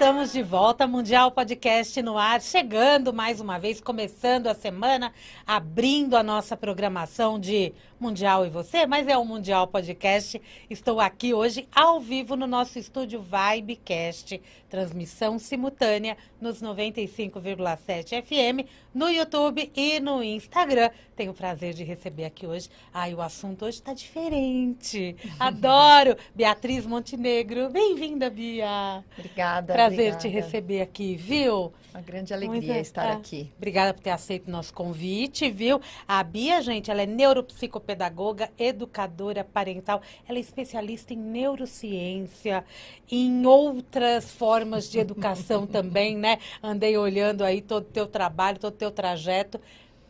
Estamos de volta, Mundial Podcast no ar, chegando mais uma vez, começando a semana, abrindo a nossa programação de Mundial e Você, mas é o Mundial Podcast. Estou aqui hoje ao vivo no nosso estúdio Vibecast, transmissão simultânea nos 95,7 FM, no YouTube e no Instagram. Tenho o prazer de receber aqui hoje. Ai, o assunto hoje está diferente. Adoro! Beatriz Montenegro. Bem-vinda, Bia. Obrigada. Prazer te receber aqui, viu? Uma grande alegria estar aqui. Obrigada por ter aceito o nosso convite, viu? A Bia, gente, ela é neuropsicopedagoga, educadora parental. Ela é especialista em neurociência, em outras formas de educação também, né? Andei olhando aí todo o teu trabalho, todo o teu trajeto.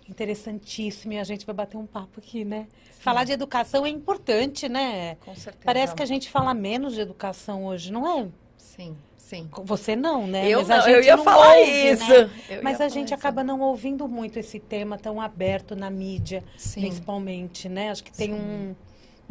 Interessantíssimo, e a gente vai bater um papo aqui, né? Sim. Falar de educação é importante, né? Com certeza. Parece que a gente fala menos de educação hoje, não é? Sim, sim. Você não, né? Eu Mas não, a gente eu ia não falar ouve, isso. Né? Mas a gente acaba não ouvindo muito esse tema tão aberto na mídia, sim, principalmente, né? Acho que tem um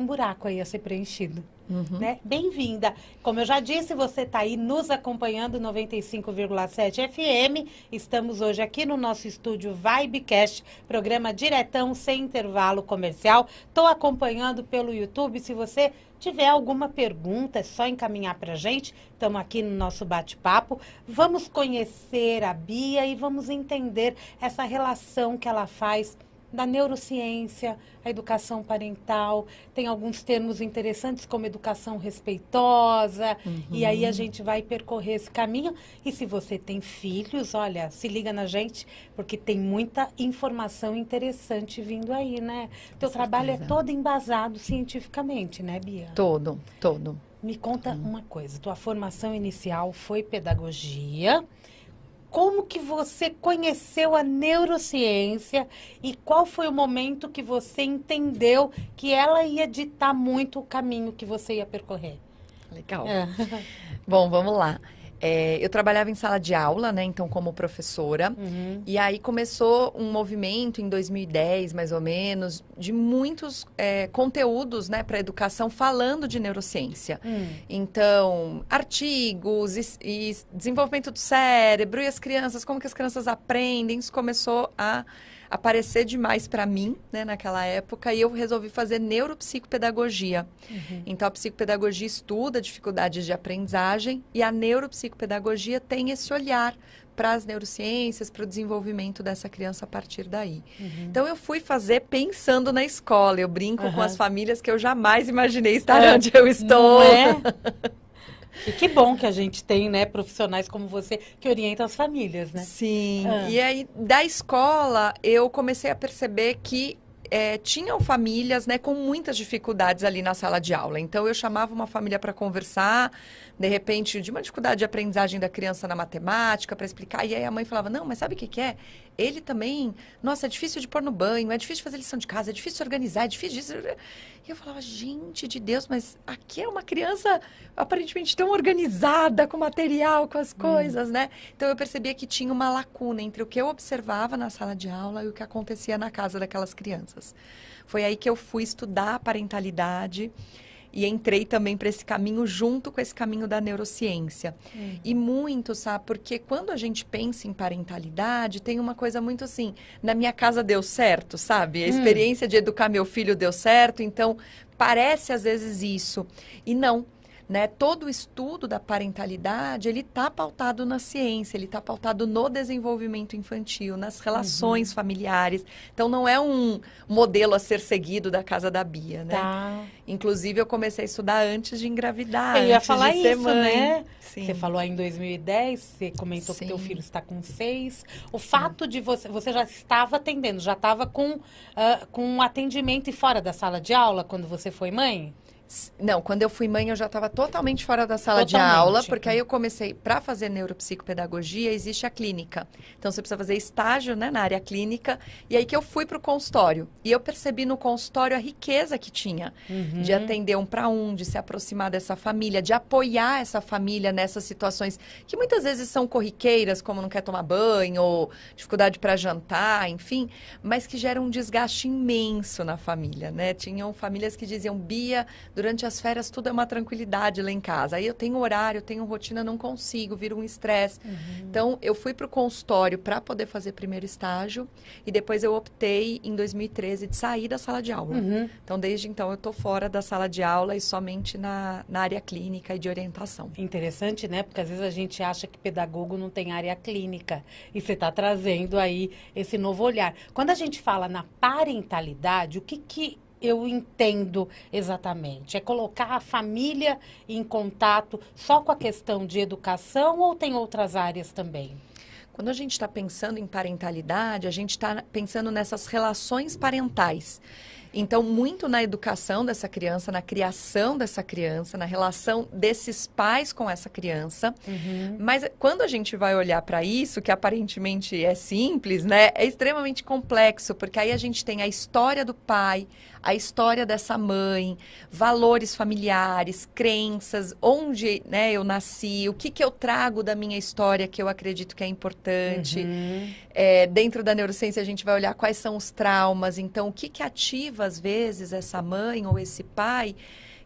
buraco aí a ser preenchido. Uhum. Né? Bem-vinda. Como eu já disse, você está aí nos acompanhando 95,7 FM. Estamos hoje aqui no nosso estúdio Vibecast, programa diretão, sem intervalo comercial. Estou acompanhando pelo YouTube. Se você tiver alguma pergunta, é só encaminhar para a gente. Estamos aqui no nosso bate-papo. Vamos conhecer a Bia e vamos entender essa relação que ela faz da neurociência, a educação parental, tem alguns termos interessantes como educação respeitosa, e aí a gente vai percorrer esse caminho. E se você tem filhos, olha, se liga na gente, porque tem muita informação interessante vindo aí, né? Teu trabalho é todo embasado cientificamente, né, Bia? Todo. Me conta uma coisa, tua formação inicial foi pedagogia. Como que você conheceu a neurociência e qual foi o momento que você entendeu que ela ia ditar muito o caminho que você ia percorrer? Legal. Bom, vamos lá. Eu trabalhava em sala de aula, né, então como professora, e aí começou um movimento em 2010, mais ou menos, de muitos conteúdos, né, para educação falando de neurociência. Então, artigos e desenvolvimento do cérebro e as crianças, como que as crianças aprendem, isso começou a aparecer demais para mim, né, naquela época, e eu resolvi fazer neuropsicopedagogia. Então, a psicopedagogia estuda dificuldades de aprendizagem e a neuropsicopedagogia tem esse olhar para as neurociências, para o desenvolvimento dessa criança a partir daí. Então, eu fui fazer pensando na escola. Eu brinco com as famílias que eu jamais imaginei estar onde eu estou. Não é? E que bom que a gente tem, né, profissionais como você que orientam as famílias, né? Sim. E aí, da escola, eu comecei a perceber que tinham famílias, né, com muitas dificuldades ali na sala de aula. Então, eu chamava uma família para conversar, de repente, de uma dificuldade de aprendizagem da criança na matemática, para explicar. E aí a mãe falava, não, mas sabe o que que é? Ele também, nossa, é difícil de pôr no banho, é difícil de fazer lição de casa, é difícil de organizar, é difícil disso. E eu falava, gente de Deus, mas aqui é uma criança aparentemente tão organizada com material, com as coisas, né? Então, eu percebia que tinha uma lacuna entre o que eu observava na sala de aula e o que acontecia na casa daquelas crianças. Foi aí que eu fui estudar a parentalidade e entrei também para esse caminho junto com esse caminho da neurociência. E muito, sabe? Porque quando a gente pensa em parentalidade, tem uma coisa muito assim, na minha casa deu certo, sabe? A experiência de educar meu filho deu certo, então parece às vezes isso. E não. Né? Todo o estudo da parentalidade, ele está pautado na ciência, ele está pautado no desenvolvimento infantil, nas relações familiares. Então, não é um modelo a ser seguido da casa da Bia, né? Tá. Inclusive, eu comecei a estudar antes de engravidar, Eu ia antes falar de ser isso, mãe. né? Sim. Você falou aí em 2010, você comentou que teu filho está com 6. O fato de você já estava atendendo, já estava com um atendimento e fora da sala de aula quando você foi mãe? Não, quando eu fui mãe, eu já estava totalmente fora da sala de aula, porque aí eu comecei, para fazer neuropsicopedagogia, existe a clínica. Então, você precisa fazer estágio, né, na área clínica, e aí que eu fui para o consultório. E eu percebi no consultório a riqueza que tinha de atender um para um, de se aproximar dessa família, de apoiar essa família nessas situações que muitas vezes são corriqueiras, como não quer tomar banho, ou dificuldade para jantar, enfim, mas que geram um desgaste imenso na família, né? Tinham famílias que diziam, Bia, durante as férias tudo é uma tranquilidade lá em casa. Aí eu tenho horário, eu tenho rotina, não consigo, vira um estresse. Então, eu fui para o consultório para poder fazer primeiro estágio e depois eu optei, em 2013, de sair da sala de aula. Então, desde então, eu estou fora da sala de aula e somente na área clínica e de orientação. Interessante, né? Porque às vezes a gente acha que pedagogo não tem área clínica. E você está trazendo aí esse novo olhar. Quando a gente fala na parentalidade, o que eu entendo exatamente? É colocar a família em contato só com a questão de educação ou tem outras áreas também? Quando a gente está pensando em parentalidade, a gente está pensando nessas relações parentais. Então, muito na educação dessa criança, na criação dessa criança, na relação desses pais com essa criança. Mas quando a gente vai olhar para isso, que aparentemente é simples, né? É extremamente complexo, porque aí a gente tem a história do pai, a história dessa mãe, valores familiares, crenças, onde, né, eu nasci, o que eu trago da minha história que eu acredito que é importante. Dentro da neurociência, a gente vai olhar quais são os traumas. Então, o que ativa, às vezes, essa mãe ou esse pai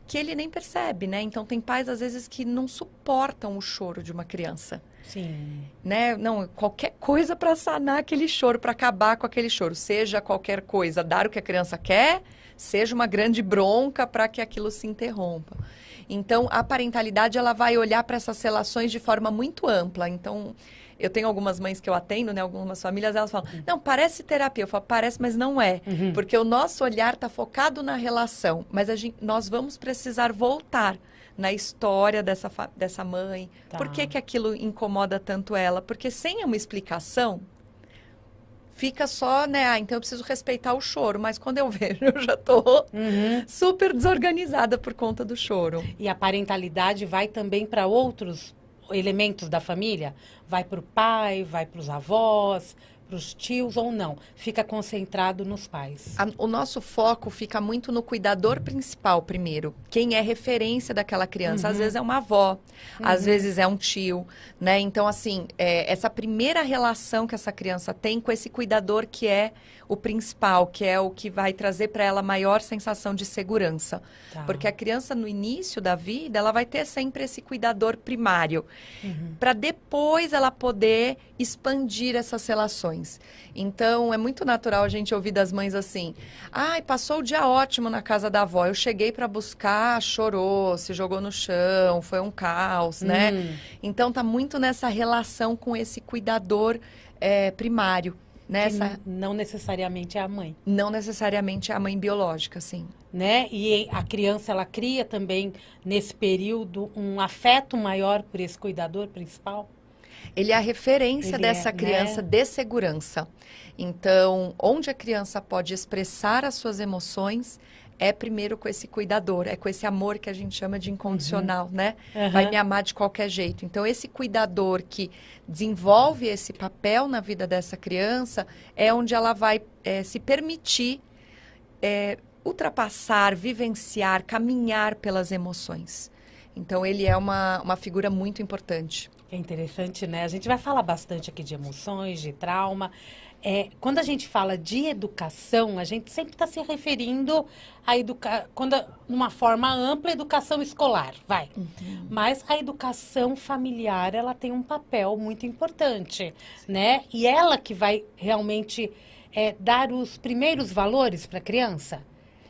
que ele nem percebe, né? Então, tem pais, às vezes, que não suportam o choro de uma criança. Sim. Né? Não, qualquer coisa para sanar aquele choro, para acabar com aquele choro. Seja qualquer coisa, dar o que a criança quer, seja uma grande bronca para que aquilo se interrompa. Então, a parentalidade, ela vai olhar para essas relações de forma muito ampla. Então, eu tenho algumas mães que eu atendo, né? Algumas famílias, elas falam, não, parece terapia. Eu falo, parece, mas não é. Porque o nosso olhar está focado na relação. Mas nós vamos precisar voltar na história dessa mãe. Tá. Por que aquilo incomoda tanto ela? Porque sem uma explicação, fica só, né? Então eu preciso respeitar o choro. Mas quando eu vejo, eu já estou super desorganizada por conta do choro. E a parentalidade vai também para outros elementos da família? Vai para o pai, vai para os avós, para os tios ou não? Fica concentrado nos pais. O nosso foco fica muito no cuidador principal primeiro. Quem é referência daquela criança. Às vezes é uma avó, às vezes é um tio, né? Então, assim, essa primeira relação que essa criança tem com esse cuidador que é o principal, que é o que vai trazer para ela maior sensação de segurança. Tá. Porque a criança, no início da vida, ela vai ter sempre esse cuidador primário. Para depois ela poder expandir essas relações. Então, é muito natural a gente ouvir das mães assim, ai, passou o dia ótimo na casa da avó, eu cheguei para buscar, chorou, se jogou no chão, foi um caos, né? Então, tá muito nessa relação com esse cuidador primário. Nessa... não necessariamente é a mãe. Não necessariamente é a mãe biológica, sim. Né? E a criança, ela cria também, nesse período, um afeto maior por esse cuidador principal? Ele é a referência dessa criança, né? de segurança. Então, onde a criança pode expressar as suas emoções é primeiro com esse cuidador, é com esse amor que a gente chama de incondicional, né? Vai me amar de qualquer jeito. Então, esse cuidador que desenvolve esse papel na vida dessa criança é onde ela vai se permitir ultrapassar, vivenciar, caminhar pelas emoções. Então, ele é uma figura muito importante. É interessante, né? A gente vai falar bastante aqui de emoções, de trauma. Quando a gente fala de educação, a gente sempre está se referindo a numa forma ampla, educação escolar, vai. Mas a educação familiar, ela tem um papel muito importante, né? E ela que vai realmente dar os primeiros valores para a criança.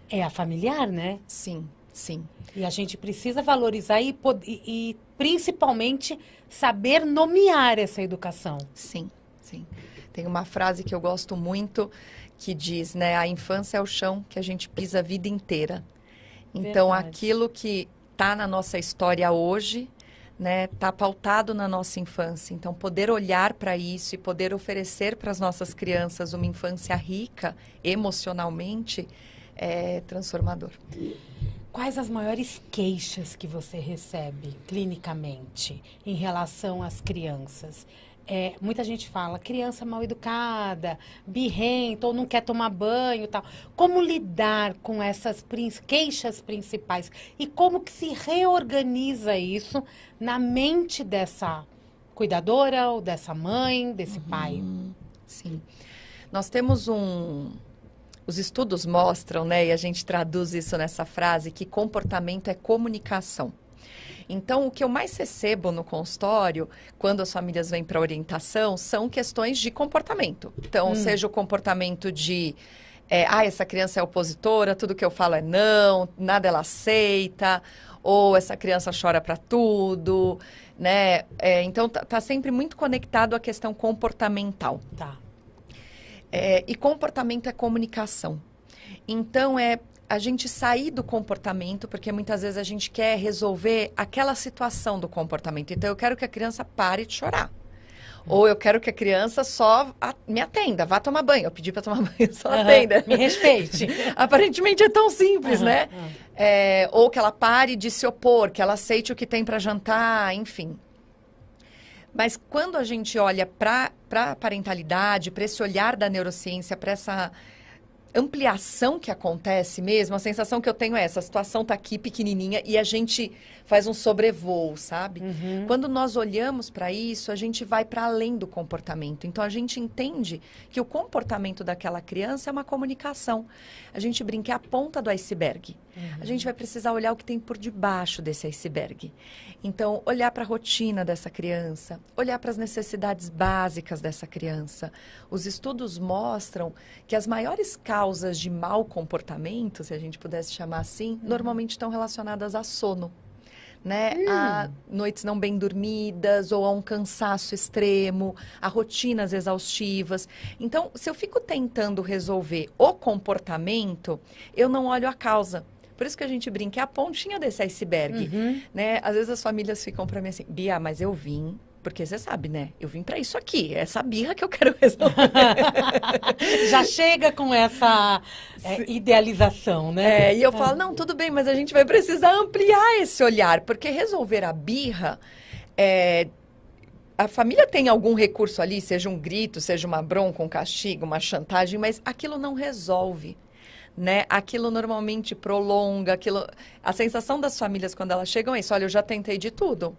É a familiar, né? Sim, sim. E a gente precisa valorizar e principalmente saber nomear essa educação. Sim, sim. Tem uma frase que eu gosto muito que diz, né? A infância é o chão que a gente pisa a vida inteira. Então, Verdade. aquilo que está na nossa história hoje, né? Está pautado na nossa infância. Então, poder olhar para isso e poder oferecer para as nossas crianças uma infância rica emocionalmente é transformador. Quais as maiores queixas que você recebe clinicamente em relação às crianças? Muita gente fala, criança mal educada, birrenta ou não quer tomar banho e tal. Como lidar com essas queixas principais? E como que se reorganiza isso na mente dessa cuidadora ou dessa mãe, desse pai? Sim. Nós temos Os estudos mostram, né, e a gente traduz isso nessa frase, que comportamento é comunicação. Então, o que eu mais recebo no consultório, quando as famílias vêm para orientação, são questões de comportamento. Então, seja o comportamento de, essa criança é opositora, tudo que eu falo é não, nada ela aceita, ou essa criança chora para tudo, né? Então, tá sempre muito conectado à questão comportamental. Tá. E comportamento é comunicação. Então, a gente sair do comportamento, porque muitas vezes a gente quer resolver aquela situação do comportamento. Então, eu quero que a criança pare de chorar. Ou eu quero que a criança só me atenda, vá tomar banho. Eu pedi para tomar banho, só atenda. Me respeite. Aparentemente é tão simples, né? Ou que ela pare de se opor, que ela aceite o que tem para jantar, enfim. Mas quando a gente olha para a parentalidade, para esse olhar da neurociência, para essa ampliação que acontece mesmo, a sensação que eu tenho é essa situação está aqui pequenininha e a gente faz um sobrevoo, sabe? Quando nós olhamos para isso, a gente vai para além do comportamento. Então, a gente entende que o comportamento daquela criança é uma comunicação. A gente brinca, é a ponta do iceberg. A gente vai precisar olhar o que tem por debaixo desse iceberg. Então, olhar para a rotina dessa criança, olhar para as necessidades básicas dessa criança. Os estudos mostram que as maiores causas de mau comportamento, se a gente pudesse chamar assim, normalmente estão relacionadas a sono. Né? A noites não bem dormidas ou a um cansaço extremo, a rotinas exaustivas. Então, se eu fico tentando resolver o comportamento, eu não olho a causa. Por isso que a gente brinca, é a pontinha desse iceberg. Né? Às vezes as famílias ficam para mim assim, Bia, mas eu vim, porque você sabe, né? Eu vim para isso aqui, essa birra que eu quero resolver. Já chega com essa idealização, né? E eu falo, não, tudo bem, mas a gente vai precisar ampliar esse olhar, porque resolver a birra, a família tem algum recurso ali, seja um grito, seja uma bronca, um castigo, uma chantagem, mas aquilo não resolve. Né? Aquilo normalmente prolonga, a sensação das famílias quando elas chegam é isso, olha, eu já tentei de tudo.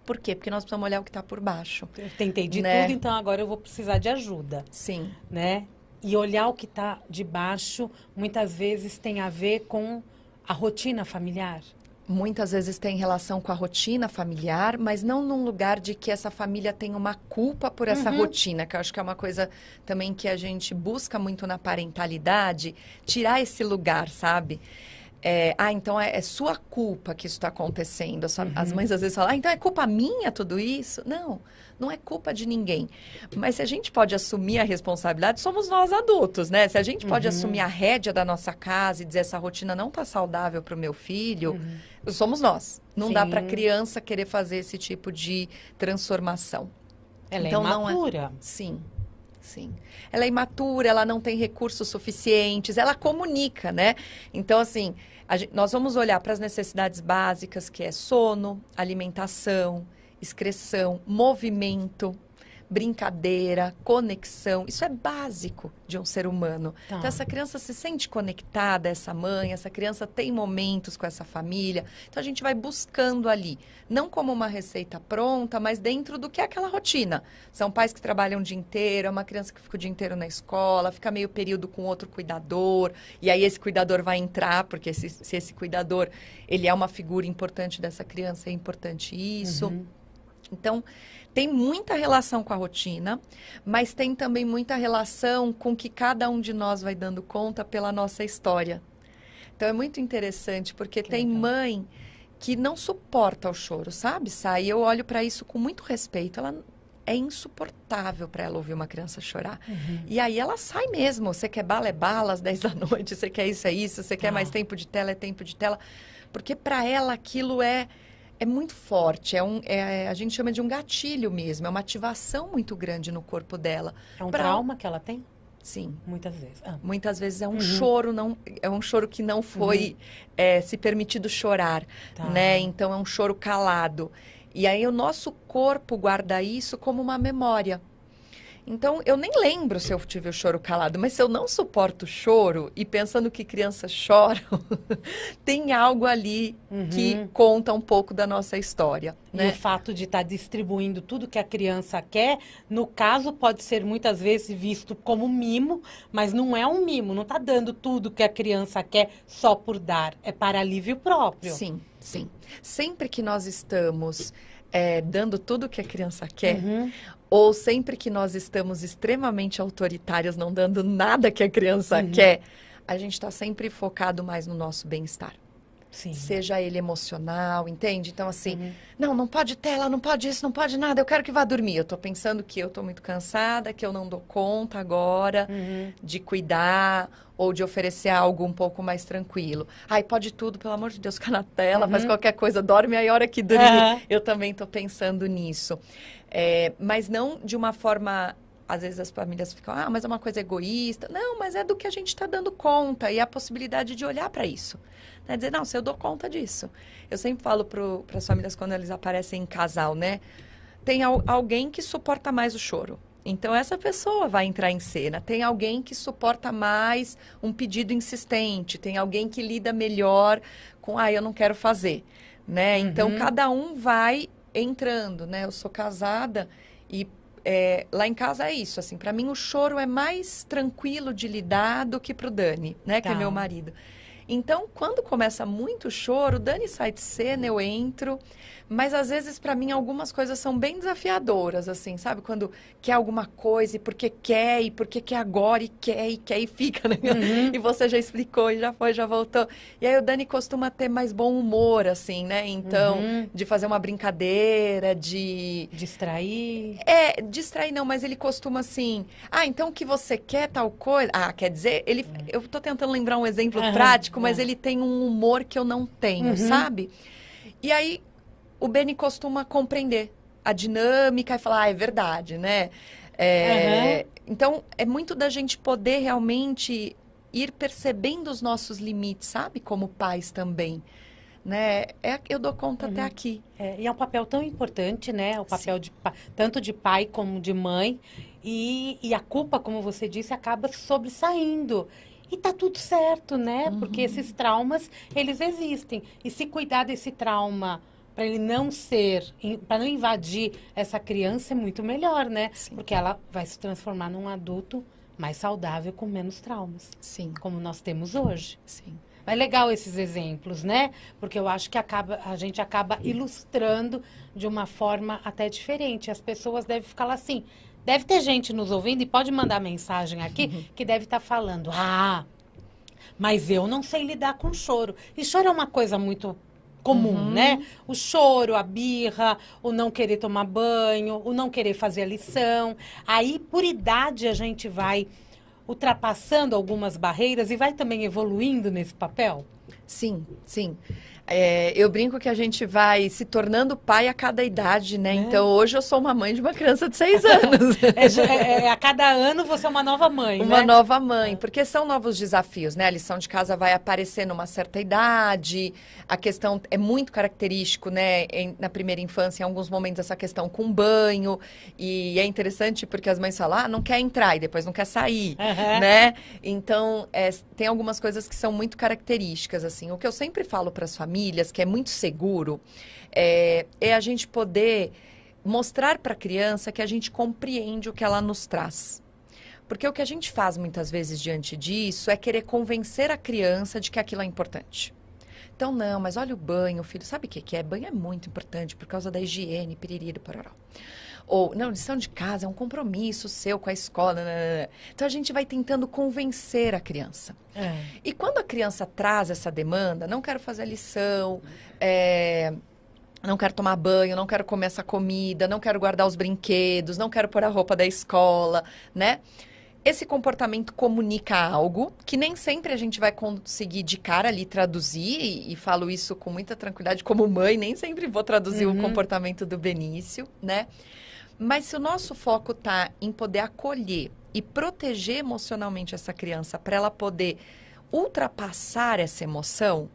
Por quê? Porque nós precisamos olhar o que está por baixo. Eu tentei de né? tudo, então agora eu vou precisar de ajuda. Sim. Né? E olhar o que está de baixo, muitas vezes tem a ver com a rotina familiar. Muitas vezes tem relação com a rotina familiar, mas não num lugar de que essa família tem uma culpa por essa rotina, que eu acho que é uma coisa também que a gente busca muito na parentalidade, tirar esse lugar, sabe? Então é sua culpa que isso está acontecendo. As mães às vezes falam, então é culpa minha tudo isso? Não é culpa de ninguém. Mas se a gente pode assumir a responsabilidade, somos nós adultos, né? Se a gente pode assumir a rédea da nossa casa e dizer essa rotina não está saudável para o meu filho, somos nós. Não dá para a criança querer fazer esse tipo de transformação. Ela então, é imatura. Sim. Ela é imatura, ela não tem recursos suficientes, ela comunica, né? Então, assim, nós vamos olhar para as necessidades básicas, que é sono, alimentação, excreção, movimento, brincadeira, conexão. Isso é básico de um ser humano. Tá. Então, essa criança se sente conectada a essa mãe, essa criança tem momentos com essa família. Então, a gente vai buscando ali, não como uma receita pronta, mas dentro do que é aquela rotina. São pais que trabalham o dia inteiro, é uma criança que fica o dia inteiro na escola, fica meio período com outro cuidador, e aí esse cuidador vai entrar, porque se esse cuidador, ele é uma figura importante dessa criança, é importante isso. Então, tem muita relação com a rotina, mas tem também muita relação com que cada um de nós vai dando conta pela nossa história. Então, é muito interessante, porque tem mãe que não suporta o choro, sabe, Sá? E eu olho para isso com muito respeito. Ela é insuportável para ela ouvir uma criança chorar. E aí ela sai mesmo. Você quer bala, é bala, às 10 da noite. Você quer isso, é isso. Você quer mais tempo de tela, é tempo de tela. Porque para ela aquilo é muito forte, a gente chama de um gatilho mesmo, é uma ativação muito grande no corpo dela. É um trauma que ela tem? Sim. Muitas vezes. Muitas vezes é um choro, é um choro que não foi se permitido chorar, né? Então é um choro calado. E aí o nosso corpo guarda isso como uma memória. Então, eu nem lembro se eu tive o choro calado, mas se eu não suporto o choro e pensando que crianças choram, tem algo ali que conta um pouco da nossa história, né? E o fato de estar distribuindo tudo que a criança quer, no caso, pode ser muitas vezes visto como mimo, mas não é um mimo, não está dando tudo que a criança quer só por dar, é para alívio próprio. Sim, sim. Sempre que nós estamos dando tudo que a criança quer, ou sempre que nós estamos extremamente autoritárias, não dando nada que a criança quer, a gente está sempre focado mais no nosso bem-estar. Sim. Seja ele emocional, entende? Então, assim, não pode tela, não pode isso, não pode nada, eu quero que vá dormir. Eu tô pensando que eu tô muito cansada, que eu não dou conta agora de cuidar ou de oferecer algo um pouco mais tranquilo. Ai, pode tudo, pelo amor de Deus, fica na tela, faz qualquer coisa, dorme aí a hora que dormir. Eu também tô pensando nisso. Mas não de uma forma... Às vezes as famílias ficam, mas é uma coisa egoísta. Não, mas é do que a gente está dando conta e a possibilidade de olhar para isso. Né? Dizer, não, se eu dou conta disso. Eu sempre falo para as famílias quando eles aparecem em casal, né? Tem alguém que suporta mais o choro. Então, essa pessoa vai entrar em cena. Tem alguém que suporta mais um pedido insistente. Tem alguém que lida melhor com, eu não quero fazer. Né? Então, cada um vai entrando, né? Eu sou casada e... lá em casa é isso, assim, para mim o choro é mais tranquilo de lidar do que pro Dani, né, que é meu marido. Então, quando começa muito choro, o Dani sai de cena, eu entro, mas às vezes para mim algumas coisas são bem desafiadoras, assim, sabe? Quando quer alguma coisa e porque quer agora e quer e fica, né? E você já explicou e já foi, já voltou. E aí o Dani costuma ter mais bom humor, assim, né? Então, de fazer uma brincadeira, de... Distrair. Distrair não, mas ele costuma assim, então o que você quer tal coisa? Quer dizer, eu tô tentando lembrar um exemplo prático, mas ele tem um humor que eu não tenho, sabe? E aí, o Beni costuma compreender a dinâmica e falar, é verdade, né? Então, é muito da gente poder realmente ir percebendo os nossos limites, sabe? Como pais também, né? Eu dou conta até aqui. E é um papel tão importante, né? O papel tanto de pai como de mãe. E a culpa, como você disse, acaba sobressaindo. E tá tudo certo, né? Porque esses traumas, eles existem. E se cuidar desse trauma para ele não para não invadir essa criança, é muito melhor, né? Sim. Porque ela vai se transformar num adulto mais saudável, com menos traumas. Sim. Como nós temos hoje. Sim. É legal esses exemplos, né? Porque eu acho que a gente acaba ilustrando de uma forma até diferente. As pessoas devem ficar lá assim... Deve ter gente nos ouvindo e pode mandar mensagem aqui que deve estar falando, mas eu não sei lidar com choro. E choro é uma coisa muito comum, né? O choro, a birra, o não querer tomar banho, o não querer fazer a lição. Aí, por idade, a gente vai ultrapassando algumas barreiras e vai também evoluindo nesse papel? Sim, sim. Eu brinco que a gente vai se tornando pai a cada idade, né? Então, hoje eu sou uma mãe de uma criança de 6 anos. A cada ano você é uma nova mãe, Uma né? nova mãe, porque são novos desafios, né? A lição de casa vai aparecer numa certa idade, a questão é muito característico, né? Na primeira infância, em alguns momentos, essa questão com banho, e é interessante porque as mães falam, não quer entrar e depois não quer sair, né? Então, tem algumas coisas que são muito características, assim. O que eu sempre falo para as famílias, que é muito seguro, é a gente poder mostrar para a criança que a gente compreende o que ela nos traz. Porque o que a gente faz muitas vezes diante disso é querer convencer a criança de que aquilo é importante. Então, não, mas olha o banho, filho, sabe o que é? Banho é muito importante por causa da higiene, piriri, pororó. Ou, não, lição de casa é um compromisso seu com a escola. Nanana. Então, a gente vai tentando convencer a criança. E quando a criança traz essa demanda, não quero fazer a lição, não quero tomar banho, não quero comer essa comida, não quero guardar os brinquedos, não quero pôr a roupa da escola, né? Esse comportamento comunica algo que nem sempre a gente vai conseguir de cara ali traduzir, e falo isso com muita tranquilidade como mãe, nem sempre vou traduzir o comportamento do Benício, né? Mas se o nosso foco está em poder acolher e proteger emocionalmente essa criança para ela poder ultrapassar essa emoção,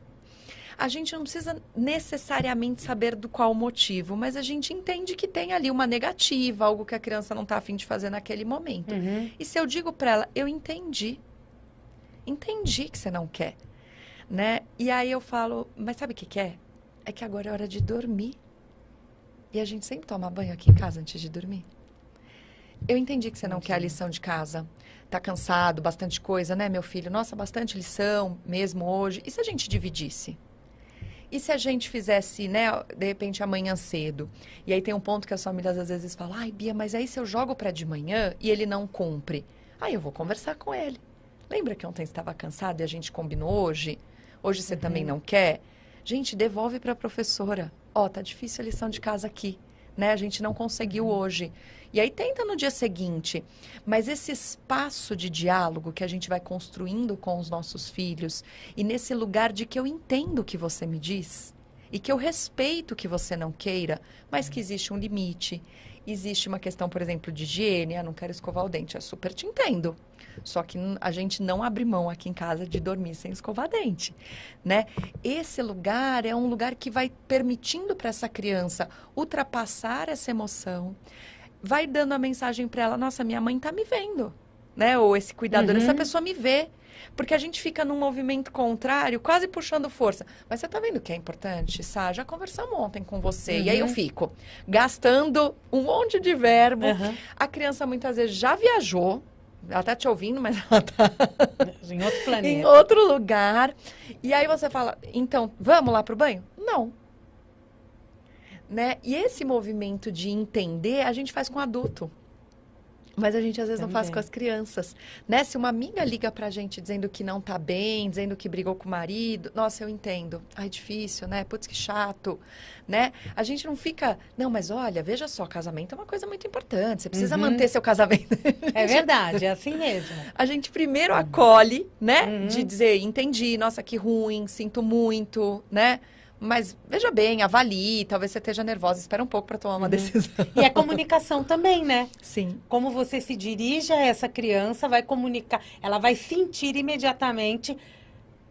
A gente não precisa necessariamente saber do qual motivo, mas a gente entende que tem ali uma negativa, algo que a criança não está a fim de fazer naquele momento. E se eu digo para ela, eu entendi que você não quer, né? E aí eu falo, mas sabe o que é? É que agora é hora de dormir. E a gente sempre toma banho aqui em casa antes de dormir. Eu entendi que você não quer a lição de casa. Tá cansado, bastante coisa, né, meu filho? Nossa, bastante lição mesmo hoje. E se a gente dividisse? E se a gente fizesse, né, de repente amanhã cedo? E aí tem um ponto que as famílias às vezes falam, ai, Bia, mas aí se eu jogo para de manhã e ele não cumpre? Aí eu vou conversar com ele. Lembra que ontem estava cansado e a gente combinou hoje? Hoje você também não quer? Gente, devolve para a professora. Ó, tá difícil a lição de casa aqui, né? A gente não conseguiu hoje. E aí tenta no dia seguinte. Mas esse espaço de diálogo que a gente vai construindo com os nossos filhos e nesse lugar de que eu entendo o que você me diz e que eu respeito o que você não queira, mas que existe um limite. Existe uma questão, por exemplo, de higiene. Ah, não quero escovar o dente. Eu super te entendo. Só que a gente não abre mão aqui em casa de dormir sem escovar dente, né? Esse lugar é um lugar que vai permitindo para essa criança ultrapassar essa emoção, vai dando a mensagem para ela, nossa, minha mãe tá me vendo, né? Ou esse cuidador, essa pessoa me vê. Porque a gente fica num movimento contrário, quase puxando força. Mas você tá vendo que é importante, Sá? Já conversamos ontem com você. E aí eu fico gastando um monte de verbo. A criança muitas vezes já viajou. Ela tá te ouvindo, mas ela tá em outro planeta. Em outro lugar. E aí você fala, então, vamos lá pro banho? Não. Né? E esse movimento de entender, a gente faz com adulto. Mas a gente às vezes não faz com as crianças, né? Se uma amiga liga pra gente dizendo que não tá bem, dizendo que brigou com o marido, nossa, eu entendo. Ai, difícil, né? Putz, que chato, né? A gente não fica, não, mas olha, veja só, casamento é uma coisa muito importante, você precisa manter seu casamento. É verdade, é assim mesmo. A gente primeiro acolhe, né? De dizer, entendi, nossa, que ruim, sinto muito, né? Mas veja bem, avalie, talvez você esteja nervosa, espera um pouco para tomar uma decisão. E a comunicação também, né? Sim. Como você se dirige a essa criança, vai comunicar, ela vai sentir imediatamente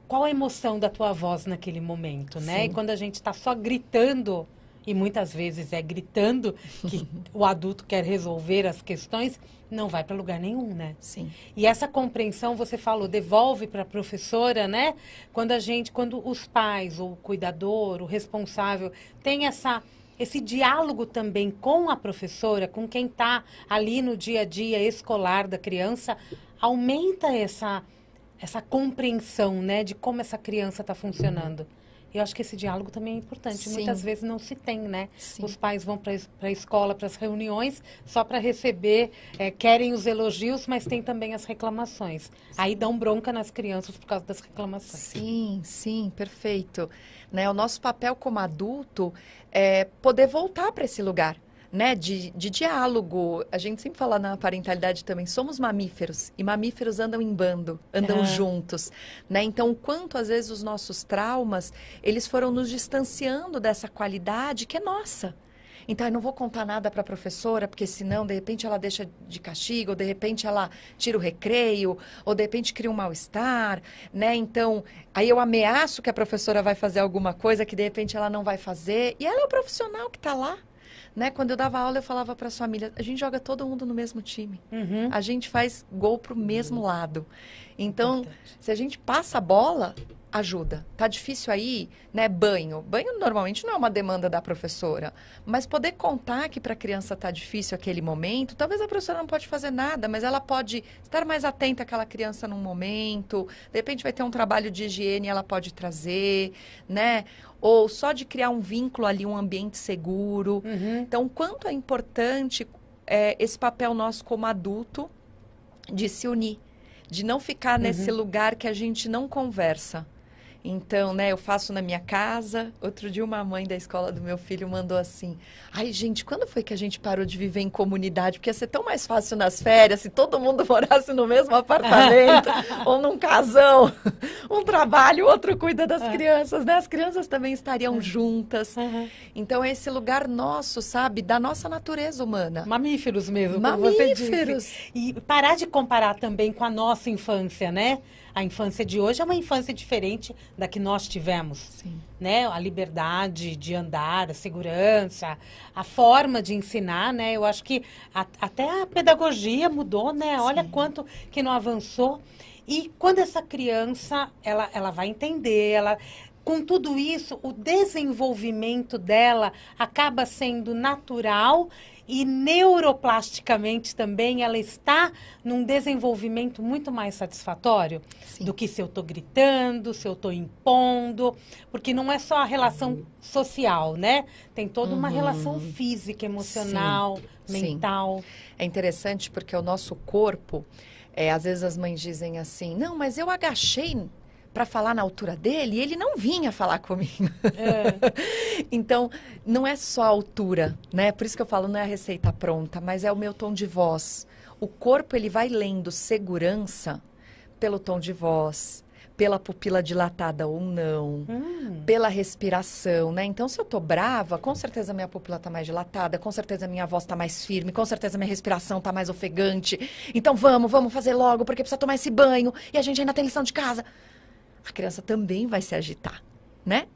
qual a emoção da tua voz naquele momento, né? Sim. E quando a gente está só gritando, e muitas vezes é gritando que o adulto quer resolver as questões, não vai para lugar nenhum, né? Sim. E essa compreensão, você falou, devolve para a professora, né? Quando os pais, ou o cuidador, o responsável, tem esse diálogo também com a professora, com quem está ali no dia a dia escolar da criança, aumenta essa compreensão, né? De como essa criança está funcionando. Eu acho que esse diálogo também é importante. Sim. Muitas vezes não se tem, né? Sim. Os pais vão para a escola, para as reuniões, só para receber, querem os elogios, mas tem também as reclamações. Sim. Aí dão bronca nas crianças por causa das reclamações. Sim, sim, perfeito. Né? O nosso papel como adulto é poder voltar para esse lugar. Né, de diálogo. A gente sempre fala na parentalidade também, somos mamíferos, e mamíferos andam em bando, andam juntos, né? Então, o quanto às vezes os nossos traumas, eles foram nos distanciando dessa qualidade que é nossa. Então, eu não vou contar nada para a professora, porque senão, de repente, ela deixa de castigo, ou de repente ela tira o recreio, ou de repente cria um mal-estar, né? Então, aí eu ameaço que a professora vai fazer alguma coisa que, de repente, ela não vai fazer, e ela é o profissional que está lá. Né? Quando eu dava aula, eu falava para as famílias, a gente joga todo mundo no mesmo time. A gente faz gol para o mesmo lado. Então, se a gente passa a bola, ajuda. Tá difícil aí, né? Banho. Banho normalmente não é uma demanda da professora. Mas poder contar que para a criança tá difícil aquele momento, talvez a professora não pode fazer nada, mas ela pode estar mais atenta àquela criança num momento. De repente vai ter um trabalho de higiene, ela pode trazer, né? Ou só de criar um vínculo ali, um ambiente seguro. Então, quanto é importante esse papel nosso como adulto de se unir, de não ficar nesse lugar que a gente não conversa. Então, né, eu faço na minha casa. Outro dia uma mãe da escola do meu filho mandou assim, ai, gente, quando foi que a gente parou de viver em comunidade? Porque ia ser tão mais fácil nas férias se todo mundo morasse no mesmo apartamento ou num casão. Um trabalho, o outro cuida das crianças, né? As crianças também estariam juntas. Então, é esse lugar nosso, sabe? Da nossa natureza humana. Mamíferos mesmo, como você disse. E parar de comparar também com a nossa infância, né? a infância de hoje é uma infância diferente da que nós tivemos. Sim. Né? A liberdade de andar, a segurança, a forma de ensinar, né? Eu acho que até a pedagogia mudou, né? Olha quanto que não avançou. E quando essa criança, ela vai entender, com tudo isso, o desenvolvimento dela acaba sendo natural e neuroplasticamente também ela está num desenvolvimento muito mais satisfatório do que se eu estou gritando, se eu estou impondo, porque não é só a relação social, né? Tem toda uma relação física, emocional, mental. É interessante porque o nosso corpo, às vezes as mães dizem assim, não, mas eu agachei para falar na altura dele, e ele não vinha falar comigo. Então, não é só a altura, né? Por isso que eu falo, não é a receita pronta, mas é o meu tom de voz. O corpo, ele vai lendo segurança pelo tom de voz, pela pupila dilatada ou não, pela respiração, né? Então, se eu tô brava, com certeza minha pupila tá mais dilatada, com certeza minha voz tá mais firme, com certeza minha respiração tá mais ofegante. Então, vamos fazer logo, porque precisa tomar esse banho, e a gente ainda tem lição de casa. A criança também vai se agitar, né?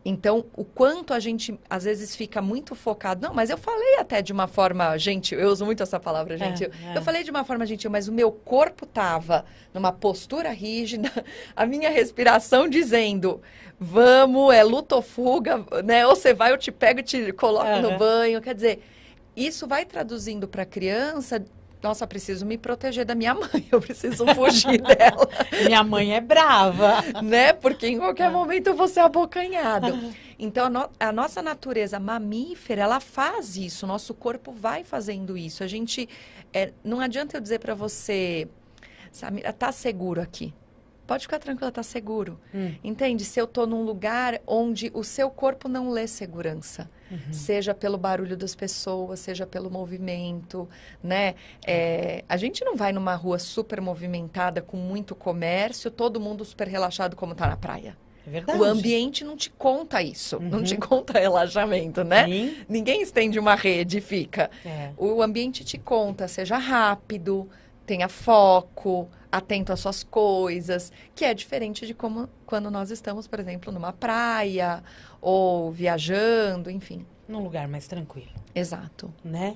Então, o quanto a gente, às vezes, fica muito focado... Não, mas eu falei até de uma forma gentil. Eu uso muito essa palavra, gentil. Eu falei de uma forma gentil, mas o meu corpo estava numa postura rígida. A minha respiração dizendo... Vamos, é luta ou fuga, né? Ou você vai, eu te pego e te coloco no banho. Quer dizer, isso vai traduzindo para a criança... Nossa, preciso me proteger da minha mãe, eu preciso fugir dela. Minha mãe é brava. Né? Porque em qualquer momento eu vou ser abocanhado. Então, a nossa natureza mamífera, ela faz isso, o nosso corpo vai fazendo isso. A gente, não adianta eu dizer para você, Samira, tá seguro aqui. Pode ficar tranquila, tá seguro. Entende? Se eu tô num lugar onde o seu corpo não lê segurança, seja pelo barulho das pessoas, seja pelo movimento, né? A gente não vai numa rua super movimentada, com muito comércio, todo mundo super relaxado como tá na praia. É verdade. O ambiente não te conta isso, não te conta relaxamento, né? Sim. Ninguém estende uma rede e fica. O ambiente te conta, seja rápido, tenha foco, atento às suas coisas, que é diferente de como quando nós estamos, por exemplo, numa praia ou viajando, enfim. Num lugar mais tranquilo. Exato. Né?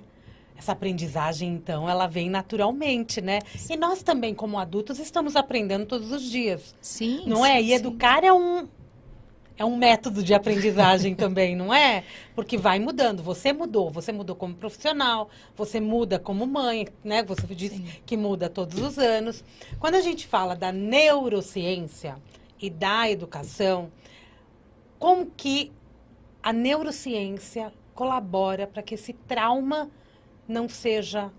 Essa aprendizagem, então, ela vem naturalmente, né? E nós também, como adultos, estamos aprendendo todos os dias. Sim. Não é? E educar é um método de aprendizagem também, não é? Porque vai mudando. Você mudou como profissional, você muda como mãe, né? Você disse que muda todos os anos. Quando a gente fala da neurociência e da educação, como que a neurociência colabora para que esse trauma não seja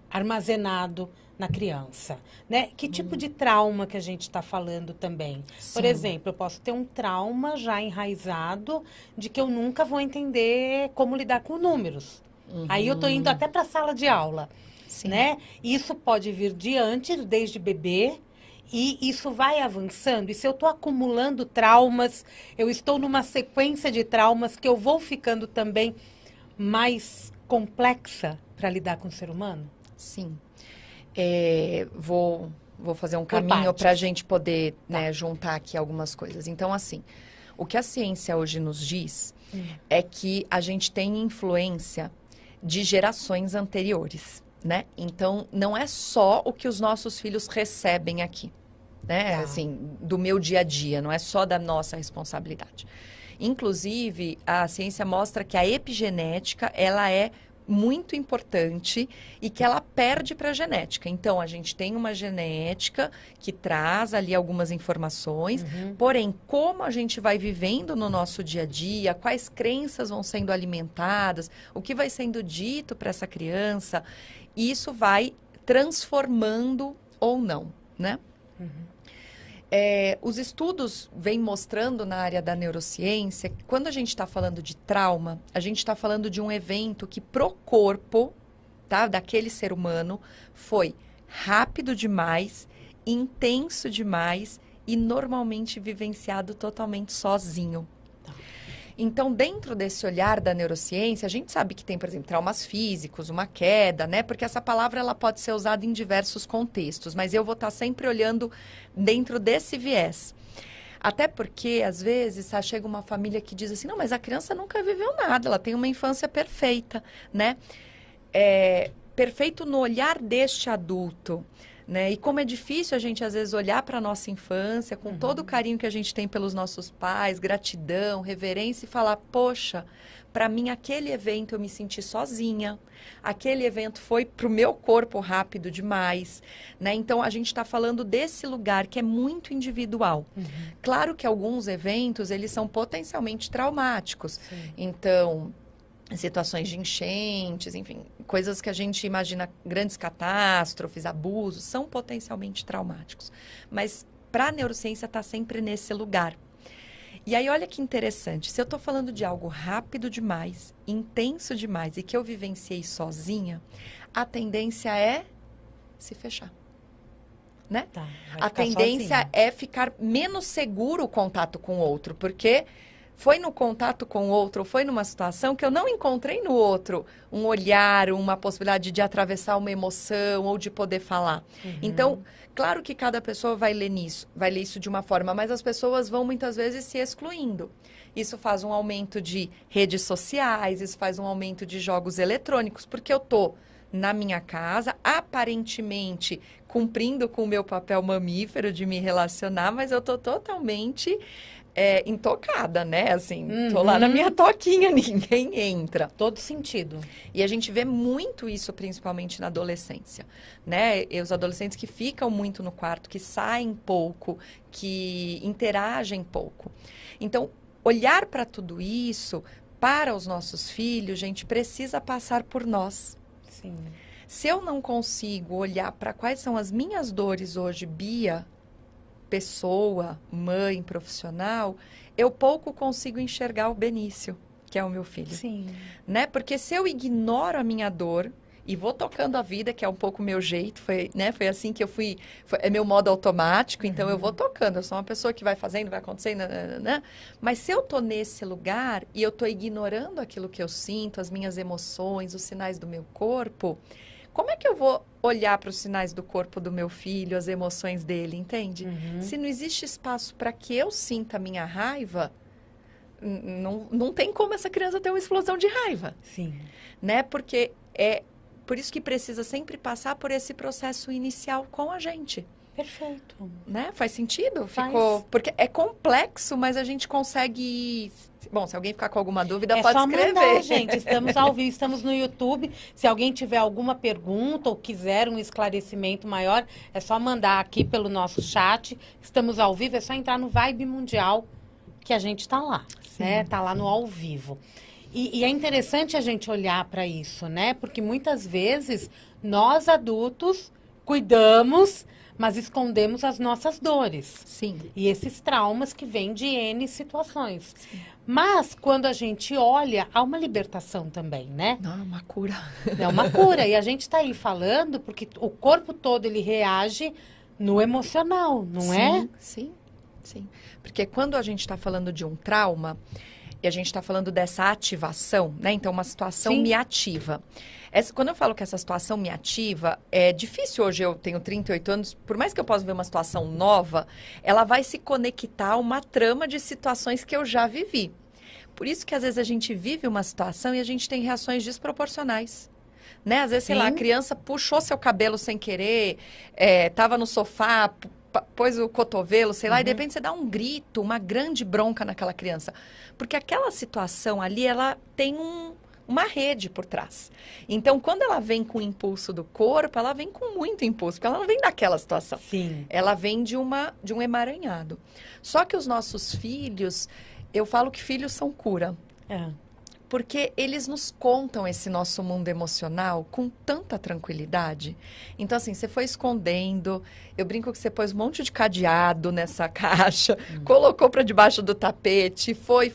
armazenado na criança, né? Que tipo de trauma que a gente está falando também? Por exemplo, eu posso ter um trauma já enraizado de que eu nunca vou entender como lidar com números. Aí eu estou indo até para a sala de aula, né? Isso pode vir de antes, desde bebê, e isso vai avançando. E se eu estou acumulando traumas, eu estou numa sequência de traumas que eu vou ficando também mais complexa para lidar com o ser humano? Sim. Vou fazer um caminho para a gente poder juntar aqui algumas coisas. Então, assim, o que a ciência hoje nos diz é que a gente tem influência de gerações anteriores, né? Então, não é só o que os nossos filhos recebem aqui, né? Assim, do meu dia a dia, não é só da nossa responsabilidade. Inclusive, a ciência mostra que a epigenética, ela é muito importante e que ela perde para a genética. Então, a gente tem uma genética que traz ali algumas informações, porém, como a gente vai vivendo no nosso dia a dia, quais crenças vão sendo alimentadas, o que vai sendo dito para essa criança, isso vai transformando ou não, né? Os estudos vêm mostrando na área da neurociência que quando a gente está falando de trauma, a gente está falando de um evento que pro corpo, tá, daquele ser humano foi rápido demais, intenso demais e normalmente vivenciado totalmente sozinho. Então, dentro desse olhar da neurociência, a gente sabe que tem, por exemplo, traumas físicos, uma queda, né? Porque essa palavra ela pode ser usada em diversos contextos, mas eu vou estar sempre olhando dentro desse viés. Até porque, às vezes, chega uma família que diz assim, não, mas a criança nunca viveu nada, ela tem uma infância perfeita, né? Perfeito no olhar deste adulto, né? E como é difícil a gente, às vezes, olhar para a nossa infância com todo o carinho que a gente tem pelos nossos pais, gratidão, reverência e falar, poxa, para mim aquele evento eu me senti sozinha, aquele evento foi para o meu corpo rápido demais, né? Então, a gente está falando desse lugar que é muito individual. Claro que alguns eventos, eles são potencialmente traumáticos. Sim. Então, situações de enchentes, enfim, coisas que a gente imagina, grandes catástrofes, abusos, são potencialmente traumáticos. Mas para a neurociência está sempre nesse lugar. E aí, olha que interessante, se eu estou falando de algo rápido demais, intenso demais e que eu vivenciei sozinha, a tendência é se fechar. Né? Tá, a tendência sozinha. é ficar menos seguro o contato com o outro, porque foi no contato com o outro, ou foi numa situação que eu não encontrei no outro um olhar, uma possibilidade de atravessar uma emoção ou de poder falar. Então, claro que cada pessoa vai ler isso de uma forma, mas as pessoas vão muitas vezes se excluindo. Isso faz um aumento de redes sociais, isso faz um aumento de jogos eletrônicos, porque eu tô na minha casa, aparentemente cumprindo com o meu papel mamífero de me relacionar, mas eu tô totalmente intocada, né? Assim, tô lá na minha toquinha, ninguém entra. Todo sentido. E a gente vê muito isso, principalmente na adolescência, né? E os adolescentes que ficam muito no quarto, que saem pouco, que interagem pouco. Então, olhar para tudo isso, para os nossos filhos, gente, precisa passar por nós. Sim. Se eu não consigo olhar para quais são as minhas dores hoje, Bia, pessoa, mãe, profissional, eu pouco consigo enxergar o Benício, que é o meu filho. Sim. Né? Porque se eu ignoro a minha dor e vou tocando a vida, que é um pouco o meu jeito, foi assim que eu fui, é meu modo automático, então eu vou tocando, eu sou uma pessoa que vai fazendo, vai acontecendo, né? Mas se eu tô nesse lugar e eu tô ignorando aquilo que eu sinto, as minhas emoções, os sinais do meu corpo, como é que eu vou olhar para os sinais do corpo do meu filho, as emoções dele, entende? Se não existe espaço para que eu sinta a minha raiva, não tem como essa criança ter uma explosão de raiva. Sim. Né? Porque é por isso que precisa sempre passar por esse processo inicial com a gente. Perfeito. Né? Faz sentido? Faz. Porque é complexo, mas a gente consegue... Bom, se alguém ficar com alguma dúvida, pode escrever. Mandar, gente. Estamos ao vivo, estamos no YouTube. Se alguém tiver alguma pergunta ou quiser um esclarecimento maior, é só mandar aqui pelo nosso chat. Estamos ao vivo, é só entrar no Vibe Mundial que a gente está lá, né? Tá lá no ao vivo. E é interessante a gente olhar para isso, né? Porque muitas vezes nós adultos cuidamos, mas escondemos as nossas dores. Sim. E esses traumas que vêm de N situações. Sim. Mas, quando a gente olha, há uma libertação também, né? Não, é uma cura. É uma cura. E a gente está aí falando porque o corpo todo, ele reage no emocional, não é? Sim, sim. Porque quando a gente está falando de um trauma, e a gente está falando dessa ativação, né? Então, uma situação me ativa. Quando eu falo que essa situação me ativa, é difícil hoje, eu tenho 38 anos, por mais que eu possa ver uma situação nova, ela vai se conectar a uma trama de situações que eu já vivi. Por isso que às vezes a gente vive uma situação e a gente tem reações desproporcionais. Né? Às vezes, sei lá, a criança puxou seu cabelo sem querer, estava no sofá, pôs o cotovelo, sei lá, e de repente você dá um grito, uma grande bronca naquela criança. Porque aquela situação ali, ela tem uma rede por trás. Então, quando ela vem com o impulso do corpo, ela vem com muito impulso, porque ela não vem daquela situação. Sim. Ela vem de um emaranhado. Só que os nossos filhos, eu falo que filhos são cura. Porque eles nos contam esse nosso mundo emocional com tanta tranquilidade. Então, assim, você foi escondendo, eu brinco que você pôs um monte de cadeado nessa caixa, colocou para debaixo do tapete, foi.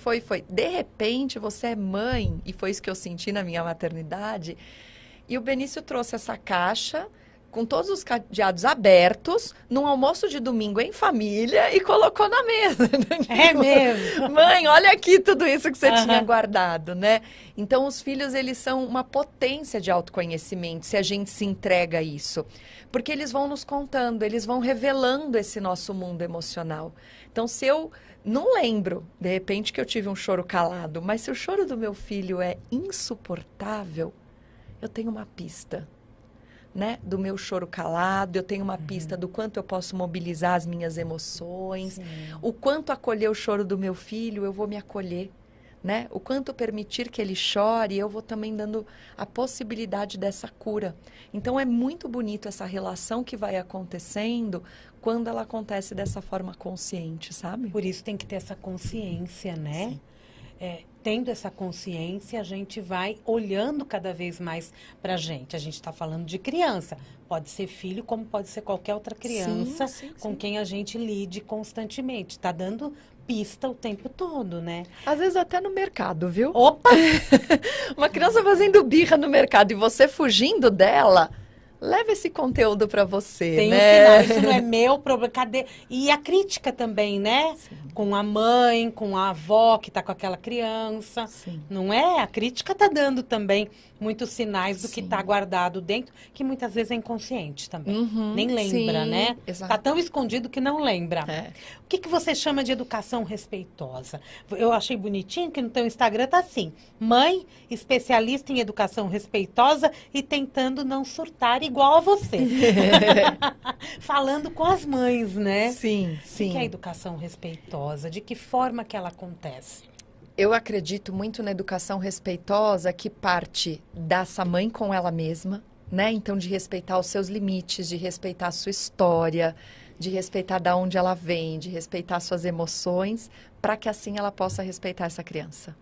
De repente, você é mãe, e foi isso que eu senti na minha maternidade, e o Benício trouxe essa caixa com todos os cadeados abertos, num almoço de domingo em família e colocou na mesa. É mesmo? Mãe, olha aqui tudo isso que você Aham. tinha guardado, né? Então, os filhos, eles são uma potência de autoconhecimento, se a gente se entrega a isso. Porque eles vão nos contando, eles vão revelando esse nosso mundo emocional. Então, se eu não lembro, de repente, que eu tive um choro calado, mas se o choro do meu filho é insuportável, eu tenho uma pista, né? Do meu choro calado, eu tenho uma pista do quanto eu posso mobilizar as minhas emoções, Sim. o quanto acolher o choro do meu filho, eu vou me acolher, né? O quanto permitir que ele chore, eu vou também dando a possibilidade dessa cura. Então, é muito bonito essa relação que vai acontecendo quando ela acontece dessa forma consciente, sabe? Por isso tem que ter essa consciência, né? Sim. Tendo essa consciência, a gente vai olhando cada vez mais pra gente. A gente está falando de criança. Pode ser filho, como pode ser qualquer outra criança Sim, com sim. quem a gente lide constantemente. Está dando pista o tempo todo, né? Às vezes até no mercado, viu? Opa! Uma criança fazendo birra no mercado e você fugindo dela, leva esse conteúdo para você, Tem um né? sinal, isso não é meu problema. Cadê? E a crítica também, né? Sim. Com a mãe, com a avó que está com aquela criança. Sim. Não é? A crítica está dando também muitos sinais do que Sim. está guardado dentro, que muitas vezes é inconsciente também. Uhum, Nem lembra, sim, né? exato. Está tão escondido que não lembra. É. O que você chama de educação respeitosa? Eu achei bonitinho que no teu Instagram tá assim: mãe, especialista em educação respeitosa e tentando não surtar igual a você. Falando com as mães, né? Sim, O que sim. é a educação respeitosa? De que forma que ela acontece? Eu acredito muito na educação respeitosa que parte dessa mãe com ela mesma, né? Então, de respeitar os seus limites, de respeitar a sua história, de respeitar da onde ela vem, de respeitar suas emoções, para que assim ela possa respeitar essa criança.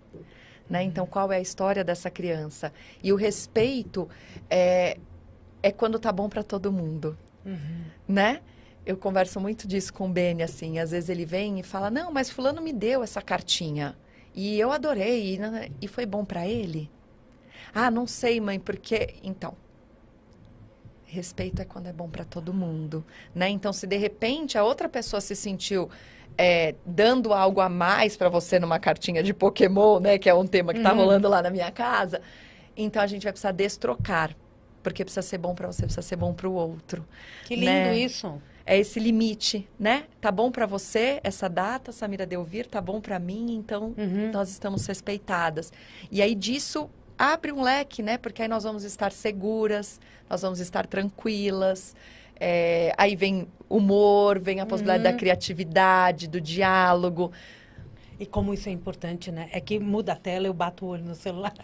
Né? Então, qual é a história dessa criança? E o respeito é quando tá bom para todo mundo, né? Eu converso muito disso com o Beni, assim, às vezes ele vem e fala, não, mas fulano me deu essa cartinha, e eu adorei, e foi bom para ele? Ah, não sei, mãe, porque... Então, respeito é quando é bom para todo mundo, né? Então, se de repente a outra pessoa se sentiu dando algo a mais para você numa cartinha de Pokémon, né? Que é um tema que tá rolando lá na minha casa, então a gente vai precisar destrocar, porque precisa ser bom para você, precisa ser bom para o outro. Que lindo né? isso. É esse limite, né? Tá bom para você essa data, Samira Delvir, tá bom para mim, então nós estamos respeitadas. E aí disso abre um leque, né? Porque aí nós vamos estar seguras, nós vamos estar tranquilas. Aí vem humor, vem a possibilidade da criatividade, do diálogo. E como isso é importante, né? É que muda a tela, eu bato o olho no celular.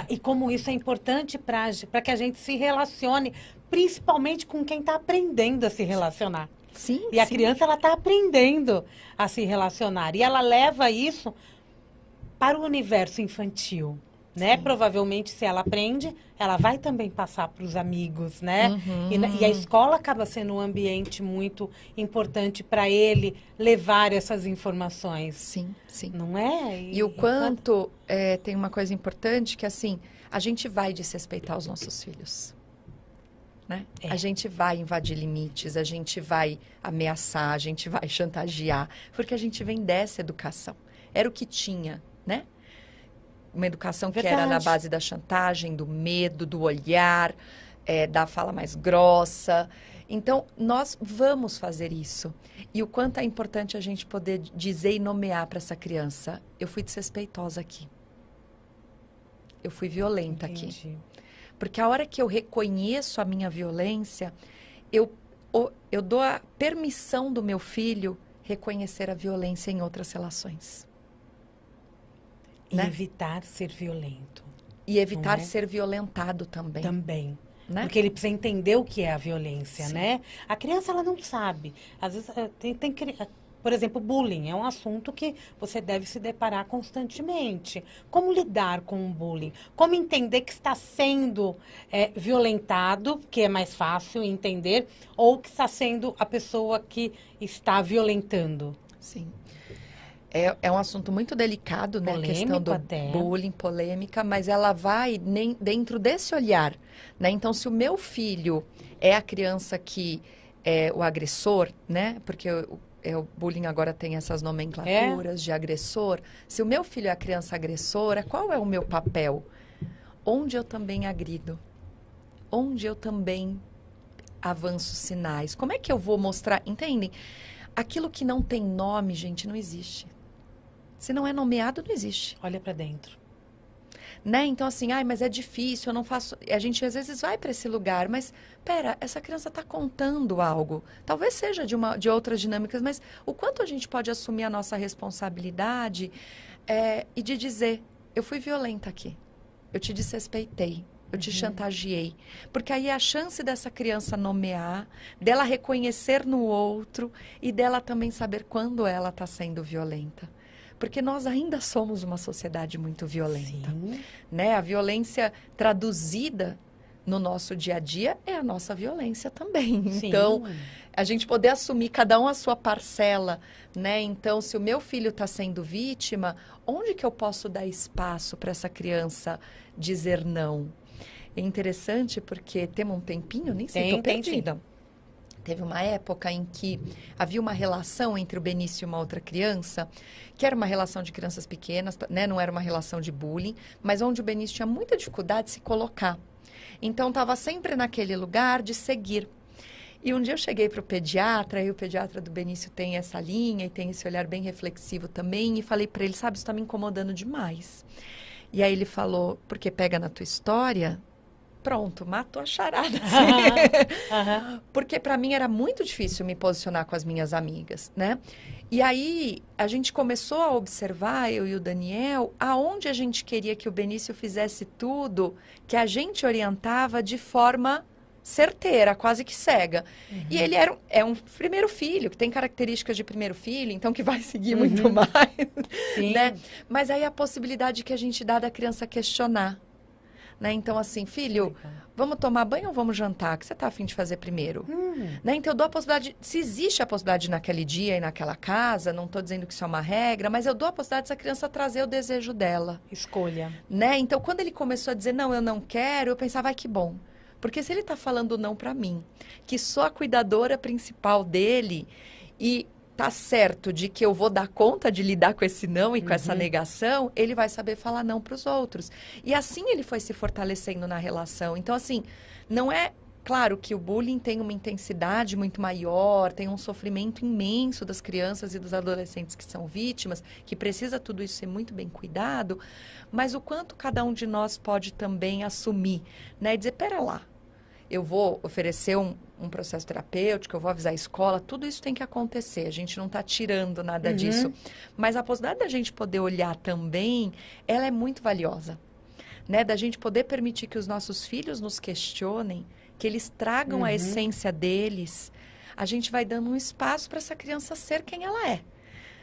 E como isso é importante para que a gente se relacione, principalmente com quem está aprendendo a se relacionar. Sim, E a sim. criança, ela está aprendendo a se relacionar. E ela leva isso para o universo infantil, né? Provavelmente, se ela aprende, ela vai também passar para os amigos, né? E a escola acaba sendo um ambiente muito importante para ele levar essas informações. Sim, sim. Não é? E o quanto tem uma coisa importante que, assim, a gente vai desrespeitar os nossos filhos. Né? A gente vai invadir limites, a gente vai ameaçar, a gente vai chantagear, porque a gente vem dessa educação. Era o que tinha, né? Uma educação que era na base da chantagem, do medo, do olhar, da fala mais grossa. Então, nós vamos fazer isso. E o quanto é importante a gente poder dizer e nomear para essa criança: eu fui desrespeitosa aqui. Eu fui violenta aqui. Porque a hora que eu reconheço a minha violência, eu dou a permissão do meu filho reconhecer a violência em outras relações. E né? evitar ser violento. E evitar ser violentado também. Também. Né? Porque ele precisa entender o que é a violência, Sim. né? A criança, ela não sabe. Às vezes, por exemplo, bullying é um assunto que você deve se deparar constantemente. Como lidar com o bullying? Como entender que está sendo violentado, que é mais fácil entender, ou que está sendo a pessoa que está violentando? Sim. É um assunto muito delicado, né? A questão do bullying, polêmica, mas ela vai dentro desse olhar, né? Então, se o meu filho é a criança que é o agressor, né? Porque o bullying agora tem essas nomenclaturas de agressor. Se o meu filho é a criança agressora, qual é o meu papel? Onde eu também agrido? Onde eu também avanço sinais? Como é que eu vou mostrar? Entendem? Aquilo que não tem nome, gente, não existe. Se não é nomeado, não existe. Olha pra dentro. Né? Então, assim, mas é difícil, eu não faço... A gente, às vezes, vai para esse lugar, mas, pera, essa criança está contando algo. Talvez seja de outras dinâmicas, mas o quanto a gente pode assumir a nossa responsabilidade e de dizer, eu fui violenta aqui, eu te desrespeitei, eu te chantageei. Porque aí a chance dessa criança nomear, dela reconhecer no outro e dela também saber quando ela está sendo violenta. Porque nós ainda somos uma sociedade muito violenta, né? A violência traduzida no nosso dia a dia é a nossa violência também. Sim. Então, a gente poder assumir cada um a sua parcela, né? Então, se o meu filho está sendo vítima, onde que eu posso dar espaço para essa criança dizer não? É interessante porque temos um tempinho, nem sei, estou perdida. Teve uma época em que havia uma relação entre o Benício e uma outra criança, que era uma relação de crianças pequenas, né? Não era uma relação de bullying, mas onde o Benício tinha muita dificuldade de se colocar. Então, estava sempre naquele lugar de seguir. E um dia eu cheguei para o pediatra, e o pediatra do Benício tem essa linha e tem esse olhar bem reflexivo também, e falei para ele, sabe, isso está me incomodando demais. E aí ele falou, porque pega na tua história... Pronto, matou a charada. Assim. Porque para mim era muito difícil me posicionar com as minhas amigas, né? E aí a gente começou a observar, eu e o Daniel, aonde a gente queria que o Benício fizesse tudo que a gente orientava de forma certeira, quase que cega. E ele é um primeiro filho, que tem características de primeiro filho, então que vai seguir muito mais, né? Mas aí a possibilidade que a gente dá da criança questionar. Né? Então, assim, filho, vamos tomar banho ou vamos jantar? O que você está a fim de fazer primeiro? Né? Então, eu dou a possibilidade, se existe a possibilidade naquele dia e naquela casa, não estou dizendo que isso é uma regra, mas eu dou a possibilidade dessa criança trazer o desejo dela. Escolha. Né? Então, quando ele começou a dizer, não, eu não quero, eu pensava, ai, que bom. Porque se ele está falando não para mim, que sou a cuidadora principal dele e... tá certo de que eu vou dar conta de lidar com esse não e com essa negação, ele vai saber falar não para os outros. E assim ele foi se fortalecendo na relação. Então, assim, não é... Claro que o bullying tem uma intensidade muito maior, tem um sofrimento imenso das crianças e dos adolescentes que são vítimas, que precisa tudo isso ser muito bem cuidado, mas o quanto cada um de nós pode também assumir, né? E dizer, pera lá, eu vou oferecer um processo terapêutico, eu vou avisar a escola, tudo isso tem que acontecer, a gente não está tirando nada disso. Mas a possibilidade da gente poder olhar também, ela é muito valiosa, né? Da gente poder permitir que os nossos filhos nos questionem, que eles tragam a essência deles, a gente vai dando um espaço para essa criança ser quem ela é.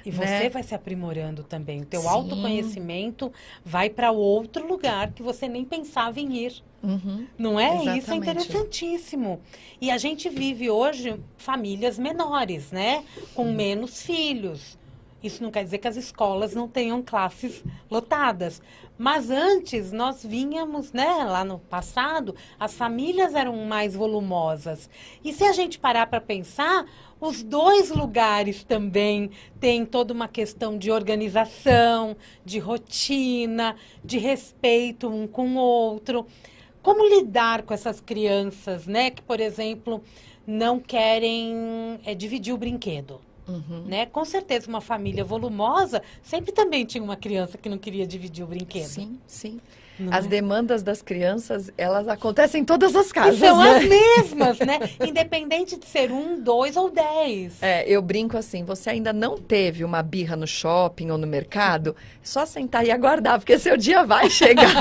E você vai se aprimorando também. O teu autoconhecimento vai para outro lugar que você nem pensava em ir. Não é? Exatamente. Isso é interessantíssimo. E a gente vive hoje famílias menores, né? Com menos filhos. Isso não quer dizer que as escolas não tenham classes lotadas. Mas antes, nós vínhamos, né, lá no passado, as famílias eram mais volumosas. E se a gente parar para pensar, os dois lugares também têm toda uma questão de organização, de rotina, de respeito um com o outro. Como lidar com essas crianças, né, que, por exemplo, não querem dividir o brinquedo? Né? Com certeza, uma família volumosa sempre também tinha uma criança que não queria dividir o brinquedo. Sim, sim. As demandas das crianças, elas acontecem em todas as casas, e são né? as mesmas, né? Independente de ser 1, 2 ou 10. Eu brinco assim, você ainda não teve uma birra no shopping ou no mercado, só sentar e aguardar, porque seu dia vai chegar.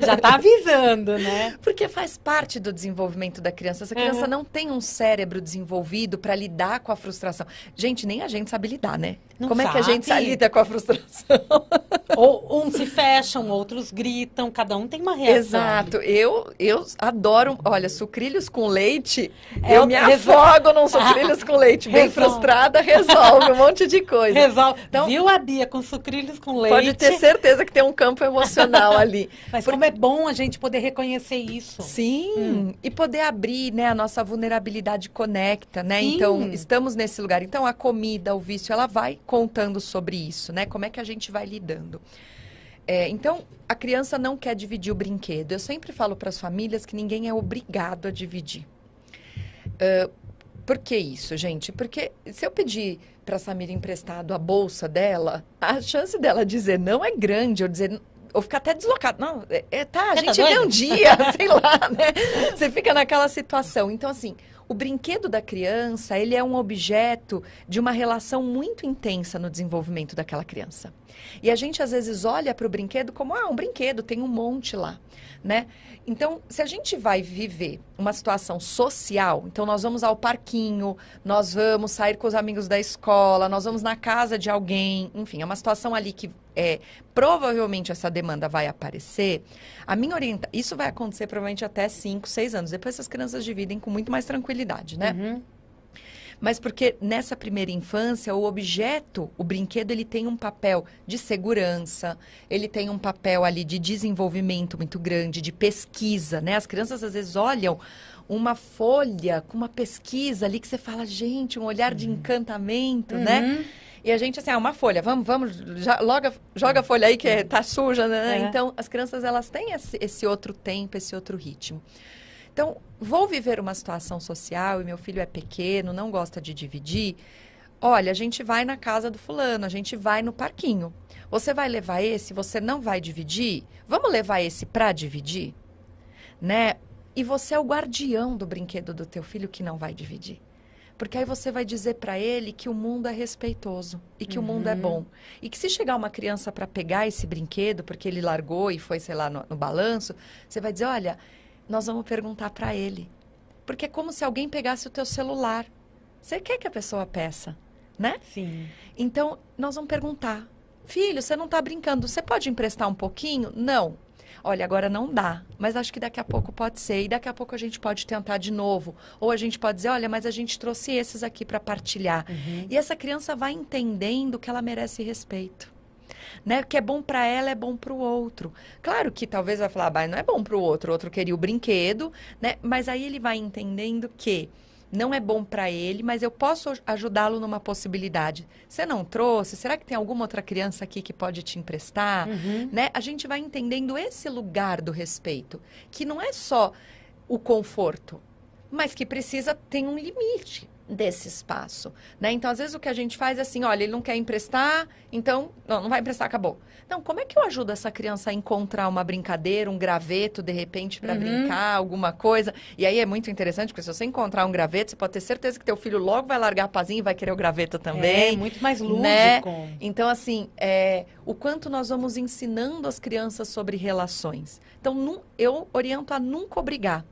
Já tá avisando, né? Porque faz parte do desenvolvimento da criança. Essa criança não tem um cérebro desenvolvido para lidar com a frustração. Gente, nem a gente sabe lidar, né? Não Como é que a gente sabe. lida com a frustração? Ou uns se fecham, outros gritam, cada um tem uma reação. Exato. Eu adoro, olha, sucrilhos com leite, É eu o- me afogo num Ah, sucrilhos com leite. Bem resolve. frustrada, resolve um monte de coisa. Resolve. Então, Viu a Bia com sucrilhos com leite? pode ter certeza que tem um campo emocional ali. Mas como é bom a gente poder reconhecer isso. Sim, e poder abrir, né, a nossa vulnerabilidade conecta, né? Sim. Então, estamos nesse lugar. Então, a comida, o vício, ela vai contando sobre isso, né? Como é que a gente vai lidando. Então, a criança não quer dividir o brinquedo. Eu sempre falo para as famílias que ninguém é obrigado a dividir. Por que isso, gente? Porque se eu pedir para a Samira emprestado a bolsa dela, a chance dela dizer não é grande, ou ficar até deslocado. Não, a gente vê um dia, sei lá, né? Você fica naquela situação. Então, assim, o brinquedo da criança, ele é um objeto de uma relação muito intensa no desenvolvimento daquela criança. E a gente, às vezes, olha para o brinquedo como, um brinquedo, tem um monte lá, né? Então, se a gente vai viver uma situação social, então nós vamos ao parquinho, nós vamos sair com os amigos da escola, nós vamos na casa de alguém, enfim, é uma situação ali que provavelmente essa demanda vai aparecer. A minha orientação, isso vai acontecer provavelmente até 5, 6 anos. Depois essas crianças dividem com muito mais tranquilidade, né? Uhum. Mas porque nessa primeira infância, o objeto, o brinquedo, ele tem um papel de segurança, ele tem um papel ali de desenvolvimento muito grande, de pesquisa, né? As crianças às vezes olham uma folha com uma pesquisa ali que você fala, gente, um olhar de encantamento, né? E a gente, assim, uma folha, vamos, joga a folha aí que tá suja, né? Então, as crianças, elas têm esse outro tempo, esse outro ritmo. Então, vou viver uma situação social e meu filho é pequeno, não gosta de dividir. Olha, a gente vai na casa do fulano, a gente vai no parquinho. Você vai levar esse, você não vai dividir? Vamos levar esse para dividir? Né? E você é o guardião do brinquedo do teu filho que não vai dividir. Porque aí você vai dizer para ele que o mundo é respeitoso e que o mundo é bom. E que se chegar uma criança para pegar esse brinquedo, porque ele largou e foi, sei lá, no balanço, você vai dizer, olha, nós vamos perguntar para ele. Porque é como se alguém pegasse o teu celular. Você quer que a pessoa peça, né? Sim. Então, nós vamos perguntar. Filho, você não está brincando, você pode emprestar um pouquinho? Não. Olha, agora não dá, mas acho que daqui a pouco pode ser. E daqui a pouco a gente pode tentar de novo. Ou a gente pode dizer, olha, mas a gente trouxe esses aqui para partilhar. E essa criança vai entendendo que ela merece respeito. Né? Que é bom para ela, é bom para o outro. Claro que talvez vai falar, não é bom para o outro queria o brinquedo, né? Mas aí ele vai entendendo que não é bom para ele, mas eu posso ajudá-lo numa possibilidade. Você não trouxe? Será que tem alguma outra criança aqui que pode te emprestar? Né? A gente vai entendendo esse lugar do respeito, que não é só o conforto, mas que precisa ter um limite desse espaço, né? Então, às vezes, o que a gente faz é assim, olha, ele não quer emprestar, então, não vai emprestar, acabou. Não, como é que eu ajudo essa criança a encontrar uma brincadeira, um graveto, de repente, para brincar, alguma coisa? E aí é muito interessante, porque se você encontrar um graveto, você pode ter certeza que teu filho logo vai largar a pazinha e vai querer o graveto também. É muito mais lúdico. Né? Então, assim, o quanto nós vamos ensinando as crianças sobre relações. Então, eu oriento a nunca obrigar.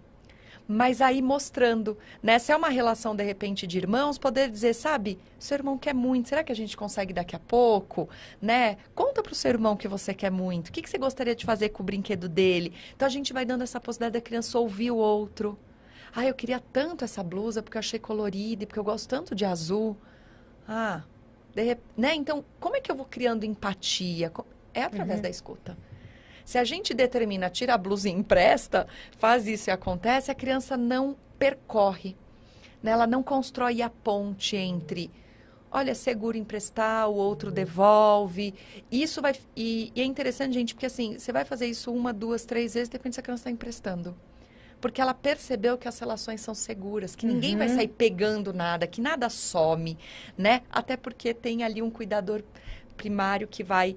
Mas aí mostrando, né? Se é uma relação, de repente, de irmãos, poder dizer, sabe, seu irmão quer muito, será que a gente consegue daqui a pouco, né? Conta pro seu irmão que você quer muito, o que você gostaria de fazer com o brinquedo dele? Então, a gente vai dando essa possibilidade da criança ouvir o outro. Eu queria tanto essa blusa porque eu achei colorida e porque eu gosto tanto de azul. Né? Então, como é que eu vou criando empatia? É através da escuta. Se a gente determina, tira a blusa e empresta, faz isso e acontece, a criança não percorre, né? Ela não constrói a ponte entre, olha, seguro emprestar, o outro devolve. Isso vai... E é interessante, gente, porque assim, você vai fazer isso 1, 2, 3 vezes, de repente a criança está emprestando. Porque ela percebeu que as relações são seguras, que ninguém vai sair pegando nada, que nada some, né? Até porque tem ali um cuidador primário que vai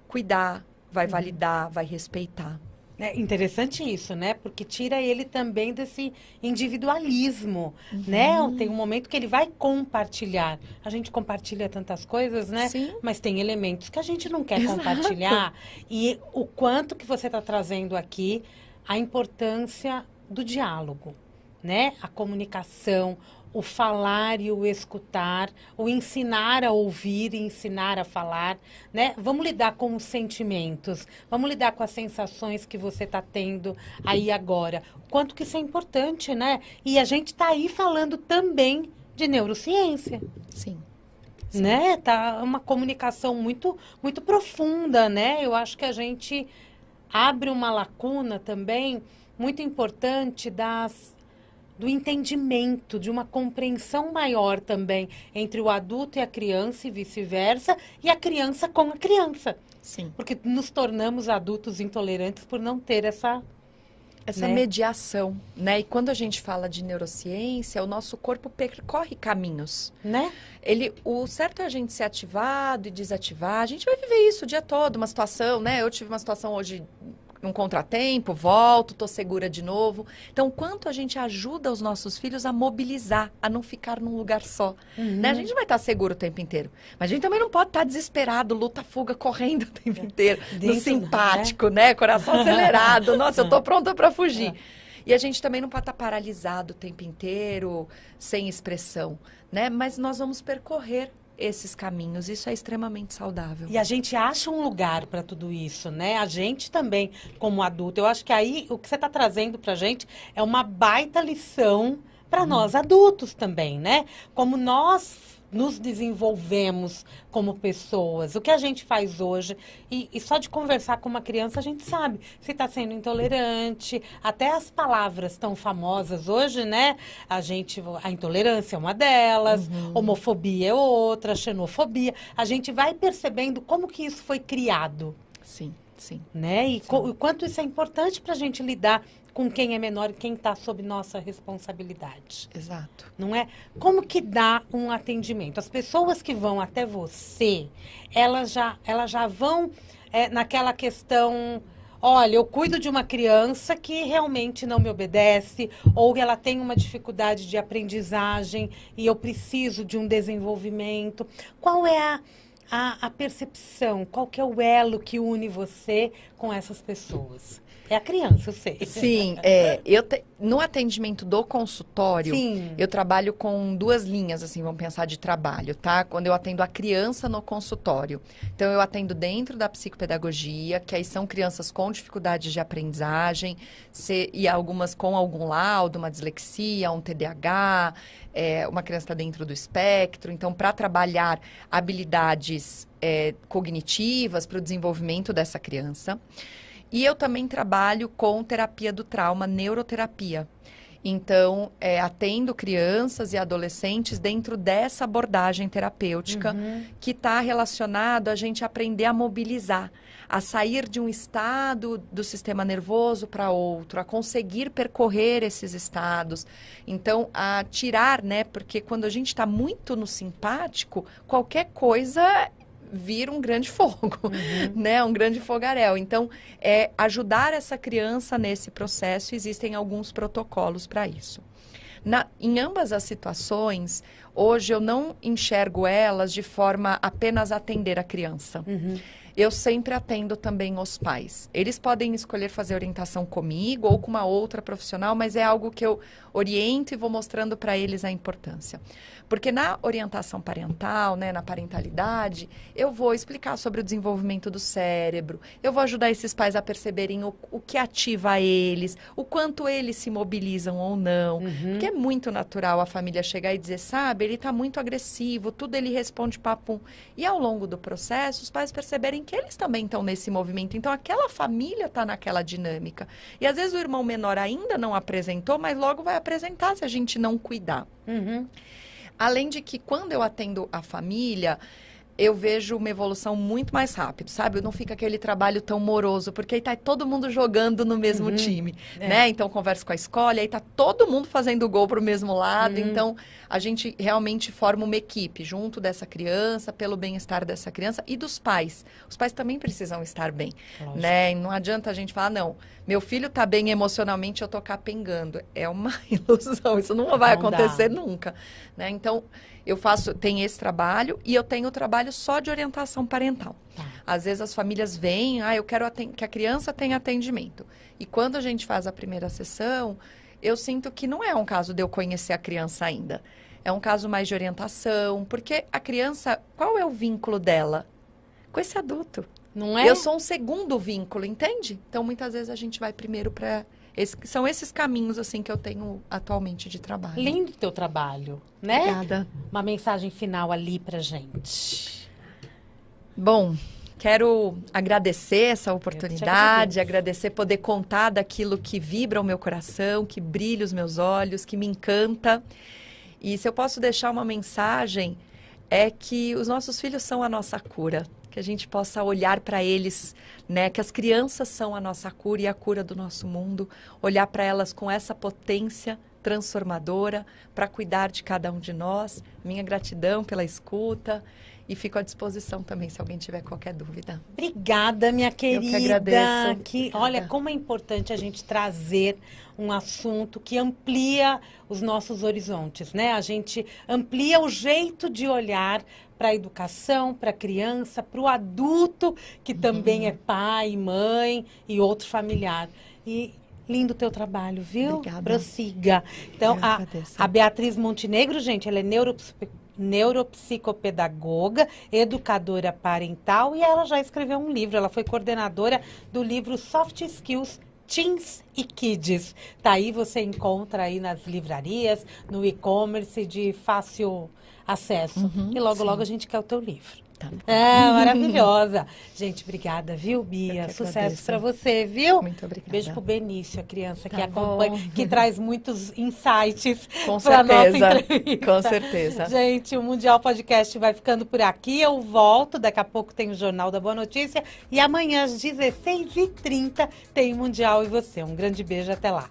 cuidar, vai validar, vai respeitar. É interessante isso, né? Porque tira ele também desse individualismo, né? Tem um momento que ele vai compartilhar. A gente compartilha tantas coisas, né? Sim. Mas tem elementos que a gente não quer compartilhar. E o quanto que você está trazendo aqui, a importância do diálogo, né? A comunicação, o falar e o escutar, o ensinar a ouvir e ensinar a falar, né? Vamos lidar com os sentimentos, vamos lidar com as sensações que você está tendo aí agora. O quanto que isso é importante, né? E a gente está aí falando também de neurociência. Sim. Né? Tá uma comunicação muito, muito profunda, né? Eu acho que a gente abre uma lacuna também muito importante do entendimento, de uma compreensão maior também entre o adulto e a criança e vice-versa, e a criança com a criança. Sim. Porque nos tornamos adultos intolerantes por não ter essa né? mediação, né? E quando a gente fala de neurociência, o nosso corpo percorre caminhos, né? O certo é a gente ser ativado e desativar. A gente vai viver isso o dia todo, uma situação, né? Eu tive uma situação hoje, um contratempo, volto, tô segura de novo. Então, quanto a gente ajuda os nossos filhos a mobilizar, a não ficar num lugar só, né? A gente não vai estar seguro o tempo inteiro, mas a gente também não pode estar desesperado, luta, fuga, correndo o tempo inteiro, no simpático, né? Coração acelerado, nossa, eu tô pronta para fugir. E a gente também não pode estar paralisado o tempo inteiro, sem expressão, né? Mas nós vamos percorrer esses caminhos, isso é extremamente saudável. E a gente acha um lugar para tudo isso, né? A gente também, como adulto, eu acho que aí o que você está trazendo para a gente é uma baita lição para nós adultos também, né? Como nós nos desenvolvemos como pessoas, o que a gente faz hoje, e só de conversar com uma criança a gente sabe se está sendo intolerante, até as palavras tão famosas hoje, né? A intolerância é uma delas, homofobia é outra, xenofobia, a gente vai percebendo como que isso foi criado. Sim, sim. Né? E o quanto isso é importante para a gente lidar com quem é menor e quem está sob nossa responsabilidade. Exato. Não é? Como que dá um atendimento? As pessoas que vão até você, elas já vão naquela questão, olha, eu cuido de uma criança que realmente não me obedece, ou ela tem uma dificuldade de aprendizagem e eu preciso de um desenvolvimento. Qual é a percepção? Qual que é o elo que une você com essas pessoas? É a criança, eu sei. Sim, no atendimento do consultório, Sim. Eu trabalho com duas linhas, assim, vamos pensar de trabalho, tá? Quando eu atendo a criança no consultório. Então, eu atendo dentro da psicopedagogia, que aí são crianças com dificuldades de aprendizagem, e algumas com algum laudo, uma dislexia, um TDAH, uma criança está dentro do espectro. Então, para trabalhar habilidades cognitivas para o desenvolvimento dessa criança. E eu também trabalho com terapia do trauma, neuroterapia. Então, atendo crianças e adolescentes dentro dessa abordagem terapêutica que está relacionado a gente aprender a mobilizar, a sair de um estado do sistema nervoso para outro, a conseguir percorrer esses estados. Então, a tirar, né? Porque quando a gente está muito no simpático, qualquer coisa vira um grande fogo, né? Um grande fogaréu. Então, ajudar essa criança nesse processo, existem alguns protocolos para isso. Em ambas as situações, hoje eu não enxergo elas de forma apenas a atender a criança. Eu sempre atendo também os pais. Eles podem escolher fazer orientação comigo ou com uma outra profissional, mas é algo que eu oriento e vou mostrando para eles a importância. Porque na orientação parental, né, na parentalidade, eu vou explicar sobre o desenvolvimento do cérebro, eu vou ajudar esses pais a perceberem o que ativa eles, o quanto eles se mobilizam ou não. Porque é muito natural a família chegar e dizer, sabe, ele está muito agressivo, tudo ele responde papum. E ao longo do processo, os pais perceberem que eles também estão nesse movimento. Então, aquela família está naquela dinâmica. E às vezes o irmão menor ainda não apresentou, mas logo vai apresentar se a gente não cuidar. Além de que, quando eu atendo a família, eu vejo uma evolução muito mais rápido, sabe? Não fica aquele trabalho tão moroso, porque aí tá todo mundo jogando no mesmo time, né? Então, converso com a escola, aí tá todo mundo fazendo gol pro mesmo lado. Então, a gente realmente forma uma equipe junto dessa criança, pelo bem-estar dessa criança e dos pais. Os pais também precisam estar bem, né? E não adianta a gente falar, não, meu filho tá bem emocionalmente, eu tô capengando. É uma ilusão, isso não vai acontecer nunca, né? Então, tem esse trabalho e eu tenho o trabalho só de orientação parental. Às vezes as famílias vêm, eu quero que a criança tenha atendimento. E quando a gente faz a primeira sessão, eu sinto que não é um caso de eu conhecer a criança ainda. É um caso mais de orientação, porque a criança, qual é o vínculo dela? Com esse adulto. Não é? Eu sou um segundo vínculo, entende? Então, muitas vezes a gente vai primeiro para... São esses caminhos, assim, que eu tenho atualmente de trabalho. Lindo teu trabalho, né? Obrigada. Uma mensagem final ali pra gente. Bom, quero agradecer essa oportunidade, agradecer poder contar daquilo que vibra o meu coração, que brilha os meus olhos, que me encanta. E se eu posso deixar uma mensagem, é que os nossos filhos são a nossa cura. Que a gente possa olhar para eles, né? Que as crianças são a nossa cura e a cura do nosso mundo. Olhar para elas com essa potência transformadora para cuidar de cada um de nós. Minha gratidão pela escuta. E fico à disposição também, se alguém tiver qualquer dúvida. Obrigada, minha querida. Eu que agradeço. Olha, como é importante a gente trazer um assunto que amplia os nossos horizontes, né? A gente amplia o jeito de olhar para a educação, para a criança, para o adulto, que também é pai, mãe e outro familiar. E lindo o teu trabalho, viu? Obrigada. Prossiga. Então, a Beatriz Montenegro, gente, ela é neuropsicopedagoga, educadora parental e ela já escreveu um livro. Ela foi coordenadora do livro Soft Skills Teens e Kids. Tá aí, você encontra aí nas livrarias, no e-commerce de fácil acesso. E logo, logo a gente quer o teu livro. Tá. Maravilhosa. Gente, obrigada, viu, Bia? Sucesso para você, viu? Muito obrigada. Beijo pro Benício, a criança que Tá acompanha, bom. que traz muitos insights Com pra nossa certeza. entrevista. Com certeza. Gente, o Mundial Podcast vai ficando por aqui. Eu volto, daqui a pouco tem o Jornal da Boa Notícia e amanhã às 16h30 tem Mundial e você. Um grande beijo, até lá.